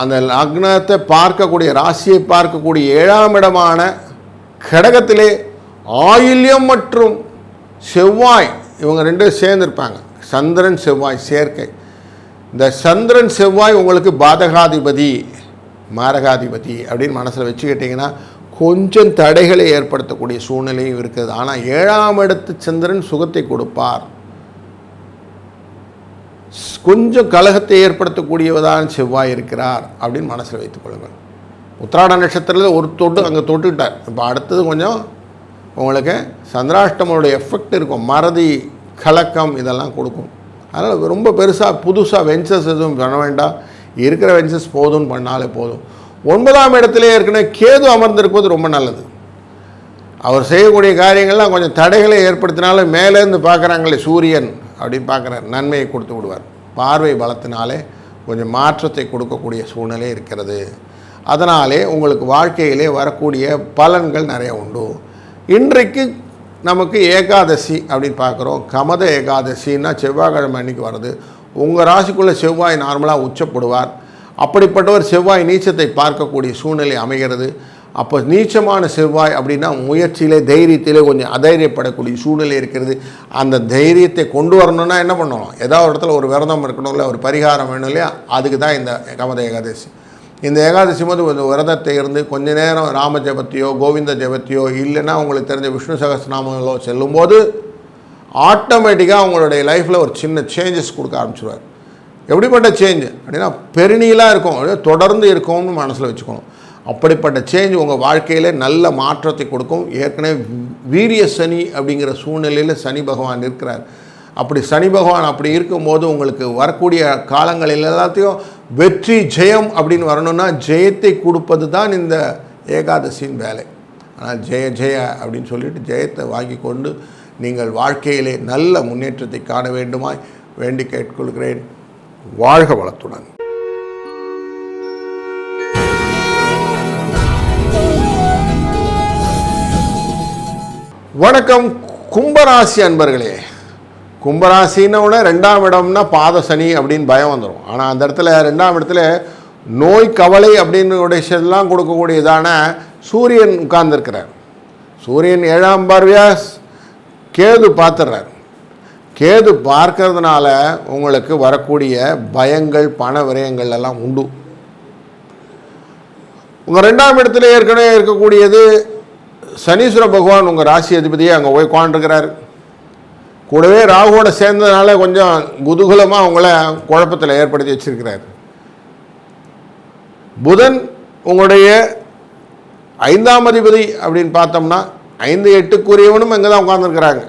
அந்த லக்னத்தை பார்க்கக்கூடிய ராசியை பார்க்கக்கூடிய 7ஆம் இடமான கடகத்திலே ஆயில்யம் மற்றும் செவ்வாய் இவங்க 2 சேர்ந்திருப்பாங்க. சந்திரன் செவ்வாய் சேர்க்கை. இந்த சந்திரன் செவ்வாய் உங்களுக்கு பாதகாதிபதி மாரகாதிபதி அப்படின்னு மனசில் வச்சுக்கிட்டிங்கன்னா கொஞ்சம் தடைகளை ஏற்படுத்தக்கூடிய சூழ்நிலையும் இருக்குது. ஆனால் 7ஆம் இடத்து சந்திரன் சுகத்தை கொடுப்பார். கொஞ்சம் கலகத்தை ஏற்படுத்தக்கூடியவதான் செவ்வாய் இருக்கிறார் அப்படின்னு மனசில் வைத்துக் கொள்ளுங்கள். உத்திராட நட்சத்திரத்தில் ஒரு தொட்டு அங்கே தொட்டுக்கிட்டார். இப்போ அடுத்தது கொஞ்சம் உங்களுக்கு சந்திராஷ்டமனுடைய எஃபெக்ட் இருக்கும், மறதி கலக்கம் இதெல்லாம் கொடுக்கும். அதனால் ரொம்ப பெருசாக புதுசாக வெஞ்சர்ஸ் எதுவும் பண்ண வேண்டாம், இருக்கிற வெஞ்சர்ஸ் போதும்னு பண்ணாலே போதும். 9ஆம் இடத்துல ஏற்கனவே கேது அமர்ந்திருப்பது ரொம்ப நல்லது. அவர் செய்யக்கூடிய காரியங்கள்லாம் கொஞ்சம் தடைகளை ஏற்படுத்தினாலும் மேலேருந்து பார்க்குறாங்களே சூரியன் அப்படின்னு பார்க்குறார், நன்மையை கொடுத்து விடுவார். பார்வை பலத்தினாலே கொஞ்சம் மாற்றத்தை கொடுக்கக்கூடிய சூழ்நிலை இருக்கிறது. அதனாலே உங்களுக்கு வாழ்க்கையிலே வரக்கூடிய பலன்கள் நிறைய உண்டு. இன்றைக்கு நமக்கு ஏகாதசி அப்படின்னு பார்க்குறோம். கமத ஏகாதசின்னா செவ்வாய்க்கிழமை அன்றைக்கி வருது. உங்கள் ராசிக்குள்ளே செவ்வாய் நார்மலாக உச்சப்படுவார். அப்படிப்பட்டவர் செவ்வாய் நீச்சத்தை பார்க்கக்கூடிய சூழ்நிலை அமைகிறது. அப்போ நீச்சமான செவ்வாய் அப்படின்னா முயற்சியிலே தைரியத்திலே கொஞ்சம் அதைரியப்படக்கூடிய சூழ்நிலை இருக்கிறது. அந்த தைரியத்தை கொண்டு வரணுன்னா என்ன பண்ணணும், ஏதாவது ஒரு இடத்துல ஒரு விரதம் இருக்கணும் இல்லை, ஒரு பரிகாரம் வேணும் இல்லையா, அதுக்கு தான் இந்த கமத ஏகாதசி. இந்த ஏகாதசி போது கொஞ்சம் விரதத்தை இருந்து கொஞ்ச நேரம் ராம ஜபத்தையோ கோவிந்த ஜபத்தையோ இல்லைன்னா உங்களுக்கு தெரிஞ்ச விஷ்ணு சகஸ்ரநாமங்களோ செல்லும்போது ஆட்டோமேட்டிக்காக உங்களுடைய லைஃப்பில் ஒரு சின்ன சேஞ்சஸ் கொடுக்க ஆரம்பிச்சிடுவார். எப்படிப்பட்ட சேஞ்ச் அப்படின்னா பெருநீலாக இருக்கும், தொடர்ந்து இருக்கும்னு மனசில் வச்சுக்கணும். அப்படிப்பட்ட சேஞ்ச் உங்கள் வாழ்க்கையில் நல்ல மாற்றத்தை கொடுக்கும். ஏற்கனவே வீரிய சனி அப்படிங்கிற சூழ்நிலையில் சனி பகவான் இருக்கிறார். அப்படி சனி பகவான் அப்படி இருக்கும்போது உங்களுக்கு வரக்கூடிய காலங்களில் எல்லாத்தையும் வெற்றி ஜெயம் அப்படின்னு வரணும்னா ஜெயத்தை கொடுப்பது தான் இந்த ஏகாதசியின் வேலை. ஆனால் ஜெய ஜெய அப்படின்னு சொல்லிட்டு ஜெயத்தை வாங்கி கொண்டு நீங்கள் வாழ்க்கையிலே நல்ல முன்னேற்றத்தை காண வேண்டுமாய் வேண்டி கேட்டுக்கொள்கிறேன். வாழ்க வளத்துடன். வணக்கம் கும்பராசி அன்பர்களே. கும்பராசின்னு ரெண்டாம் இடம்னா பாத சனி அப்படின்னு பயம் வந்துடும். ஆனால் அந்த இடத்துல ரெண்டாம் இடத்துல நோய் கவலை அப்படின்னு விஷயத்தெல்லாம் கொடுக்கக்கூடியதான சூரியன் உட்கார்ந்துருக்கிறார். சூரியன் 7ஆம் பார்வையாக கேது பார்த்துடுறார். கேது பார்க்கறதுனால உங்களுக்கு வரக்கூடிய பயங்கள் பண விரயங்கள் எல்லாம் உண்டு. உங்கள் ரெண்டாம் இடத்துல ஏற்கனவே இருக்கக்கூடியது சனீஸ்வர பகவான் உங்கள் ராசி அதிபதியை அங்கே போய் உட்காந்துருக்கிறார். கூடவே ராகுவோட சேர்ந்ததுனால கொஞ்சம் குதூகலமாக உங்களை குழப்பத்தில் ஏற்படுத்தி வச்சிருக்கிறார். புதன் உங்களுடைய 5ஆம் அதிபதி அப்படின்னு பார்த்தோம்னா 5, 8க்குரியவனும் இங்கே தான் உட்காந்துருக்கிறாங்க.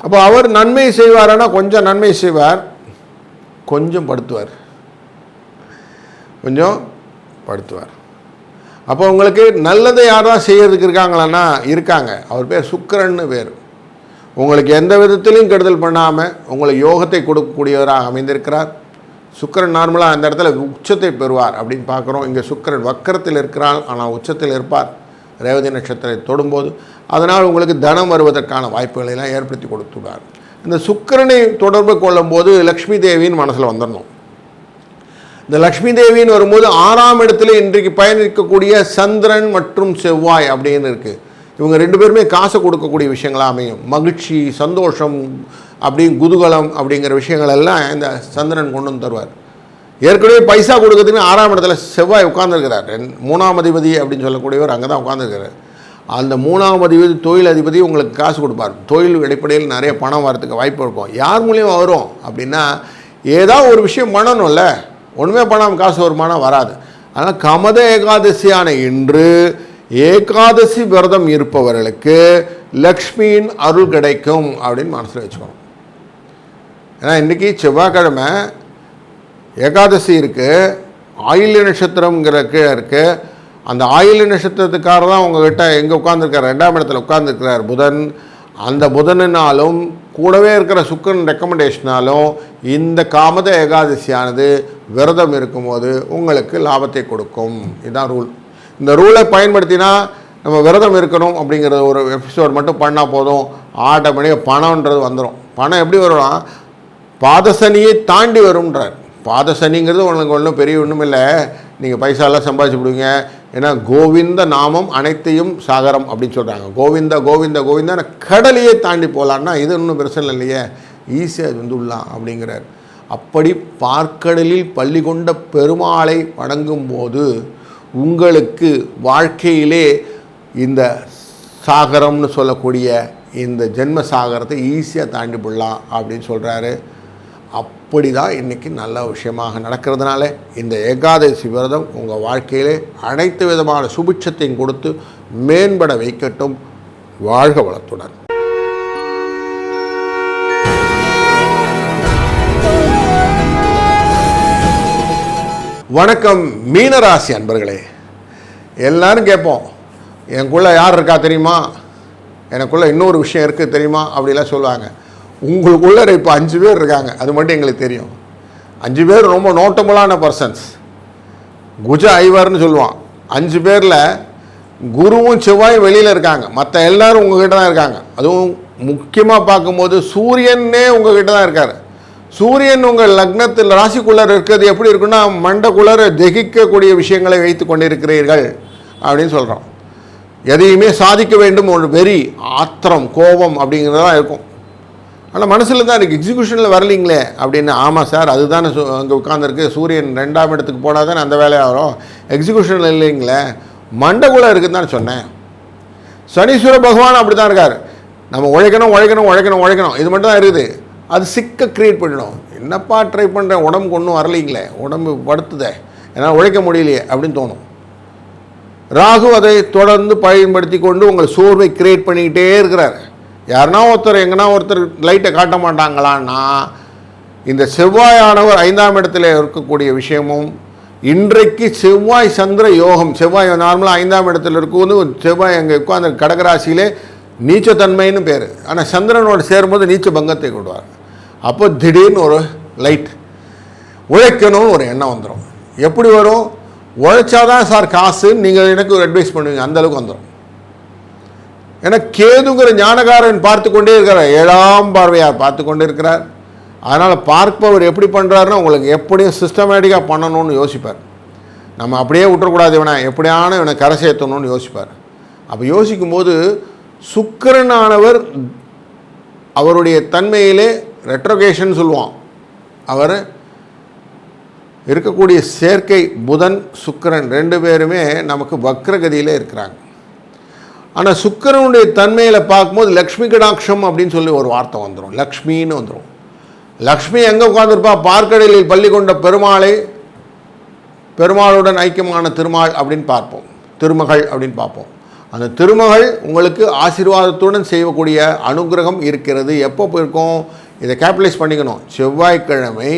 அப்போ அவர் நன்மை செய்வார்னா கொஞ்சம் நன்மை செய்வார், கொஞ்சம் படுத்துவார். அப்போ உங்களுக்கு நல்லதை யாராவது செய்யறதுக்கு இருக்காங்களான்னா இருக்காங்க. அவர் பேர் சுக்கிரன்னு பேர். உங்களுக்கு எந்த விதத்திலையும் கெடுதல் பண்ணாமல் உங்களுக்கு யோகத்தை கொடுக்கக்கூடியவராக அமைந்திருக்கிறார். சுக்கிரன் நார்மலாக அந்த இடத்துல உச்சத்தை பெறுவார் அப்படின்னு பார்க்குறோம். இங்கே சுக்கிரன் வக்கரத்தில் இருக்கிறார், ஆனால் உச்சத்தில் இருப்பார் ரேவதி நட்சத்திரத்தை தொடும்போது. அதனால் உங்களுக்கு தனம் வருவதற்கான வாய்ப்புகளை எல்லாம் ஏற்படுத்தி கொடுத்துள்ளார். இந்த சுக்கிரனை தொடர்பு கொள்ளும்போது லக்ஷ்மி தேவின்னு மனசில் வந்துடணும். இந்த லக்ஷ்மி தேவின்னு வரும்போது 6ஆம் இடத்துல இன்றைக்கு பயணிக்கக்கூடிய சந்திரன் மற்றும் செவ்வாய் அப்படின்னு இருக்குது. இவங்க 2 பேருமே காசை கொடுக்கக்கூடிய விஷயங்களாக அமையும். மகிழ்ச்சி, சந்தோஷம், அப்படி குதூகலம் அப்படிங்கிற விஷயங்கள் எல்லாம் இந்த சந்திரன் கொண்டு வந்து தருவார். ஏற்கனவே பைசா கொடுக்கறதுன்னு 6ஆம் இடத்துல செவ்வாய் உட்கார்ந்துருக்கிறார். 3ஆம் அதிபதி அப்படின்னு சொல்லக்கூடியவர் அங்கே தான் உட்காந்துருக்கிறார். அந்த 3ஆம் அதிபதி தொழில் அதிபதி உங்களுக்கு காசு கொடுப்பார். தொழில் அடிப்படையில் நிறைய பணம் வரதுக்கு வாய்ப்பு இருக்கும். யார் மூலியமாக வரும் அப்படின்னா ஏதாவது ஒரு விஷயம் பண்ணணும்ல, ஒன்றுமே பண்ணாமல் காசு வருமானா வராது. ஆனால் கமத ஏகாதசியான இன்று ஏகாதசி விரதம் இருப்பவர்களுக்கு லக்ஷ்மியின் அருள் கிடைக்கும் அப்படின்னு மனசில் வச்சுக்கணும். ஏன்னா இன்றைக்கி செவ்வாய்க்கிழமை ஏகாதசி இருக்குது, ஆயில்ய நட்சத்திரங்கிறக்கு இருக்குது. அந்த ஆயில்ய நட்சத்திரத்துக்கார தான் உங்கள்கிட்ட எங்கே உட்காந்துருக்கார், 2ஆம் இடத்துல உட்காந்துருக்கிறார் புதன். அந்த புதனினாலும் கூடவே இருக்கிற சுக்கிரன் ரெக்கமெண்டேஷனாலும் இந்த காமத ஏகாதசியானது விரதம் இருக்கும்போது உங்களுக்கு லாபத்தை கொடுக்கும். இதுதான் ரூல். இந்த ரூலை பயன்படுத்தினா நம்ம விரதம் இருக்கணும் அப்படிங்கிற ஒரு எபிசோட் மட்டும் பண்ணால் போதும், ஆட்டோமேட்டிக்காக பணம்ன்றது வந்துடும். பணம் எப்படி வரும்னா பாதசனியை தாண்டி வரும்ன்றார். பாதசனிங்கிறது உங்களுக்கு ஒன்றும் பெரிய ஒன்றும் இல்லை, நீங்கள் பைசாலாம் சம்பாதிச்சு விடுவீங்க. ஏன்னா கோவிந்த நாமம் அனைத்தையும் சாகரம் அப்படின்னு சொல்கிறாங்க. கோவிந்த கோவிந்த கோவிந்த கடலையே தாண்டி போகலான்னா இது இன்னும் பிரச்சனை இல்லையே, ஈஸியாக வந்துடலாம் அப்படிங்கிறார். அப்படி பார்க்கடலில் பள்ளி கொண்ட பெருமாளை வணங்கும்போது உங்களுக்கு வாழ்க்கையிலே இந்த சாகரம்னு சொல்லக்கூடிய இந்த ஜென்ம சாகரத்தை ஈஸியாக தாண்டி போடலாம் அப்படின்னு சொல்கிறாரு. அப்படி தான் இன்றைக்கி நல்ல விஷயமாக நடக்கிறதுனால இந்த ஏகாதசி விரதம் உங்கள் வாழ்க்கையிலே அனைத்து விதமான சுபிட்சத்தையும் கொடுத்து மேம்பட வைக்கட்டும். வாழ்க வளத்துடன். வணக்கம் மீனராசி அன்பர்களே. எல்லாரும் கேட்போம், எனக்குள்ளே யார் இருக்கா தெரியுமா, எனக்குள்ளே இன்னொரு விஷயம் இருக்குது தெரியுமா அப்படிலாம் சொல்லுவாங்க. உங்களுக்குள்ளே இப்போ 5 பேர் இருக்காங்க, அது மட்டும் எங்களுக்கு தெரியும். 5 பேர் ரொம்ப நோட்டபுளான பர்சன்ஸ். குஜ ஐவர்னு சொல்லுவான். 5 பேரில் குருவும் செவ்வாயும் வெளியில் இருக்காங்க, மற்ற எல்லோரும் உங்கள்கிட்ட தான் இருக்காங்க. அதுவும் முக்கியமாக பார்க்கும்போது சூரியனே உங்கள்கிட்ட தான் இருக்கார். சூரியன் உங்கள் லக்னத்தில் ராசிக்குள்ளர் இருக்கிறது எப்படி இருக்குன்னா மண்டக்குள்ளர் ஜெகிக்கக்கூடிய விஷயங்களை வைத்து கொண்டிருக்கிறீர்கள் அப்படின்னு சொல்கிறோம். எதையுமே சாதிக்க வேண்டும் ஒரு வெறி, ஆத்திரம், கோபம் அப்படிங்கிறதெல்லாம் இருக்கும். ஆனால் மனசில் தான் இருக்குது, எக்ஸிக்யூஷனில் வரலீங்களே அப்படின்னு. ஆமாம் சார், அதுதானே அங்கே உட்காந்துருக்கு, சூரியன் 2ஆம் இடத்துக்கு போனால் தானே அந்த வேலையாக வரும், எக்ஸிக்யூஷனில் இல்லைங்களே, மண்டகுள்ளே இருக்குதுன்னு தான் சொன்னேன். சனீஸ்வர பகவான் அப்படி தான் இருக்கார். நம்ம உழைக்கணும் உழைக்கணும் உழைக்கணும் உழைக்கணும், இது மட்டும் தான் இருக்குது. அது சிக்க க்ரியேட் பண்ணிடும். என்னப்பா ட்ரை பண்ணுறேன், உடம்புக்கு ஒன்றும் வரலைங்களே, உடம்பு படுத்துதே, ஏன்னா உழைக்க முடியலையே அப்படின்னு தோணும். ராகு அதை தொடர்ந்து பயன்படுத்தி கொண்டு உங்கள் சோர்வை கிரியேட் பண்ணிக்கிட்டே இருக்கிறார். யாருனா ஒருத்தர் எங்கன்னா ஒருத்தர் லைட்டை காட்ட மாட்டாங்களான்னா, இந்த செவ்வாயானவர் 5ஆம் இடத்துல இருக்கக்கூடிய விஷயமும், இன்றைக்கு செவ்வாய் சந்திர யோகம், செவ்வாய் நார்மலாக 5ஆம் இடத்துல இருக்கும்போது செவ்வாய் அங்கே உட்காந்து கடகராசியிலே நீச்சத்தன்மைன்னு பேர். ஆனால் சந்திரனோடு சேரும்போது நீச்ச பங்கத்தை கொடுவார். அப்போ திடீர்னு ஒரு லைட், உழைக்கணும்னு ஒரு எண்ணம் வந்துடும். எப்படி வரும்? உழைச்சாதான் சார் காசுன்னு நீங்கள் எனக்கு ஒரு அட்வைஸ் பண்ணுவீங்க, அந்தளவுக்கு வந்துடும். ஏன்னா கேதுங்கிற ஞானகாரன் பார்த்து கொண்டே இருக்கிறார், 7ஆம் பார்வையார் பார்த்து கொண்டே இருக்கிறார். அதனால் பார்ப்பவர் எப்படி பண்ணுறாருன்னா உங்களுக்கு எப்படியும் சிஸ்டமேட்டிக்காக பண்ணணும்னு யோசிப்பார். நம்ம அப்படியே விட்டுறக்கூடாது, இவனை கரை சேர்த்தணும்னு யோசிப்பார். அப்போ யோசிக்கும்போது சுக்கிரனானவர் அவருடைய தன்மையிலே ரெட்ரோகேஷன் சொல்லுவான். அவர் இருக்கக்கூடிய சேர்க்கை புதன் சுக்கிரன் 2 பேருமே நமக்கு வக்ரகதியில் இருக்கிறாங்க. ஆனால் சுக்கிரனுடைய தன்மையில் பார்க்கும்போது லக்ஷ்மி கடாட்சம் அப்படின்னு சொல்லி ஒரு வார்த்தை வந்துடும், லக்ஷ்மின்னு வந்துடும். லக்ஷ்மி எங்கே உட்காந்துருப்பா? பார்க்கடலில் பள்ளி கொண்ட பெருமாளுடன் ஐக்கியமான திருமால் அப்படின்னு பார்ப்போம், திருமகள் அப்படின்னு பார்ப்போம். அந்த திருமகள் உங்களுக்கு ஆசீர்வாதத்துடன் செய்யக்கூடிய அனுகிரகம் இருக்கிறது. எப்போ இருக்கும்? இதை கேபிட்டலைஸ் பண்ணிக்கணும். செவ்வாய்க்கிழமை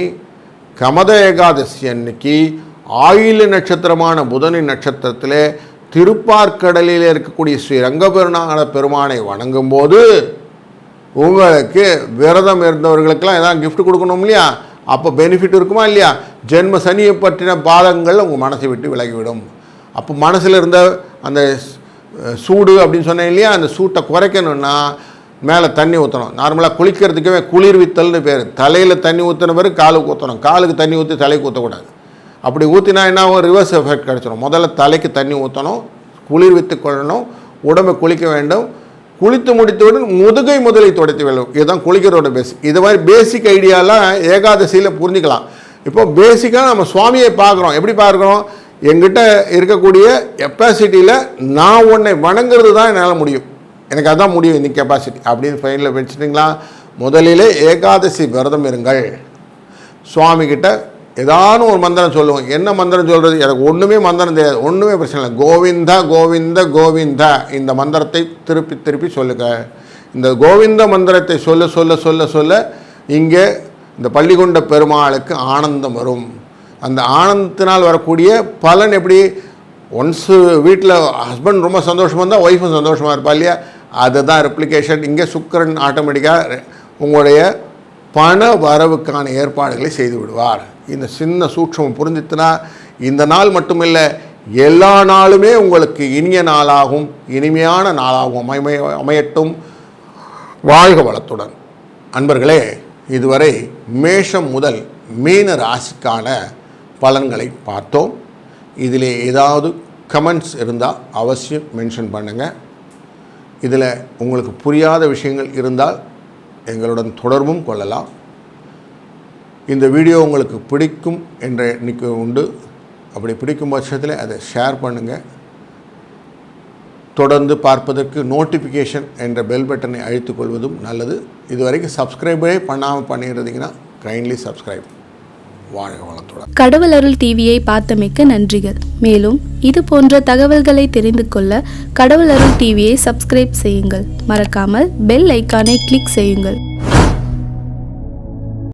கமத ஏகாதசி அன்னைக்கு ஆயில்ய நட்சத்திரமான புதனின் நட்சத்திரத்தில் திருப்பார்க்கடலில் இருக்கக்கூடிய ஸ்ரீ ரங்கபெருமாள பெருமானை வணங்கும்போது உங்களுக்கு விரதம் இருந்தவர்களுக்கெல்லாம் ஏதாவது கிஃப்ட் கொடுக்கணும் இல்லையா? அப்போ பெனிஃபிட் இருக்குமா இல்லையா? ஜென்ம சனியை பற்றின பாதங்கள் உங்கள் மனசை விட்டு விலகிவிடும். அப்போ மனசில் இருந்த அந்த சூடு அப்படின்னு சொன்னேன் இல்லையா, அந்த சூட்டை குறைக்கணும்னா மேலே தண்ணி ஊற்றணும். நார்மலாக குளிக்கிறதுக்கே குளிர்வித்தல்னு பேர். தலையில் தண்ணி ஊற்றின பிறகு காலுக்கு ஊற்றணும், காலுக்கு தண்ணி ஊற்றி தலைக்கு ஊற்றக்கூடாது. அப்படி ஊற்றினா என்ன ஒரு ரிவர்ஸ் எஃபெக்ட் கிடச்சிடும். முதல்ல தலைக்கு தண்ணி ஊற்றணும், குளிர்வித்து கொள்ளணும், உடம்பை குளிக்க வேண்டும். குளித்து முடித்தவுடன் முதுகை முதலை துடைத்து வேண்டும். இதுதான் குளிக்கிறோட பேசிக். இது மாதிரி பேசிக் ஐடியாலாம் ஏகாதசியில் புரிஞ்சுக்கலாம். இப்போ பேசிக்காக நம்ம சுவாமியை பார்க்குறோம். எப்படி பார்க்குறோம்? எங்கிட்ட இருக்கக்கூடிய கெப்பாசிட்டியில் நான் உன்னை வணங்குறது தான் என்னால் முடியும், எனக்கு அதுதான் முடியும் இன்னைக்கு கெப்பாசிட்டி அப்படின்னு ஃபைனலில் வச்சுட்டிங்களா? முதலிலே ஏகாதசி விரதம் இருங்கள். சுவாமிகிட்ட ஏதானும் ஒரு மந்திரம் சொல்லுவோம். என்ன மந்திரம் சொல்கிறது? எனக்கு ஒன்றுமே மந்திரம் தெரியாது, ஒன்றுமே பிரச்சனை இல்லை. கோவிந்தா கோவிந்த கோவிந்தா இந்த மந்திரத்தை திருப்பி திருப்பி சொல்லுங்க. இந்த கோவிந்த மந்திரத்தை சொல்ல சொல்ல சொல்ல சொல்ல இங்கே இந்த பள்ளிகொண்ட பெருமாளுக்கு ஆனந்தம் வரும். அந்த ஆனந்தத்தினால் வரக்கூடிய பலன் எப்படி? ஒன்ஸு வீட்டில் ஹஸ்பண்ட் ரொம்ப சந்தோஷமாக இருந்தால் ஒய்ஃபும் சந்தோஷமாக இருப்பா இல்லையா? அதுதான் ரெப்ளிகேஷன். இங்கே சுக்கிரன் ஆட்டோமேட்டிக்காக உங்களுடைய பண வரவுக்கான ஏற்பாடுகளை செய்து விடுவார். இந்த சின்ன சூட்சம் புரிஞ்சித்துனா இந்த நாள் மட்டுமில்லை, எல்லா நாளுமே உங்களுக்கு இனிய நாளாகும், இனிமையான நாளாகும் அமையட்டும். வாழ்க வளத்துடன். அன்பர்களே, இதுவரை மேஷம் முதல் மீன ராசிக்கான பலன்களை பார்த்தோம். இதில் ஏதாவது கமெண்ட்ஸ் இருந்தால் அவசியம் மென்ஷன் பண்ணுங்கள். இதில் உங்களுக்கு புரியாத விஷயங்கள் இருந்தால் எங்களுடன் தொடர்பும் கொள்ளலாம். இந்த வீடியோ உங்களுக்கு பிடிக்கும் என்ற எண்ணிக்கை உண்டு. அப்படி பிடிக்கும் பட்சத்தில் அதை ஷேர் பண்ணுங்கள். தொடர்ந்து பார்ப்பதற்கு நோட்டிஃபிகேஷன் என்ற பெல் பட்டனை அழுத்திக் கொள்வதும் நல்லது. இதுவரைக்கும் சப்ஸ்கிரைபே பண்ணாமல் பண்ணிடுறீங்கன்னா கைண்ட்லி சப்ஸ்கிரைப். வாழ்க வளத்துடன். கடவுள் அருள் டிவியை பார்த்தமைக்கு நன்றிகள். மேலும் இது போன்ற தகவல்களை தெரிந்து கொள்ள கடவுள் அருள் டிவியை சப்ஸ்கிரைப் செய்யுங்கள். மறக்காமல் பெல் ஐக்கானை கிளிக் செய்யுங்கள்.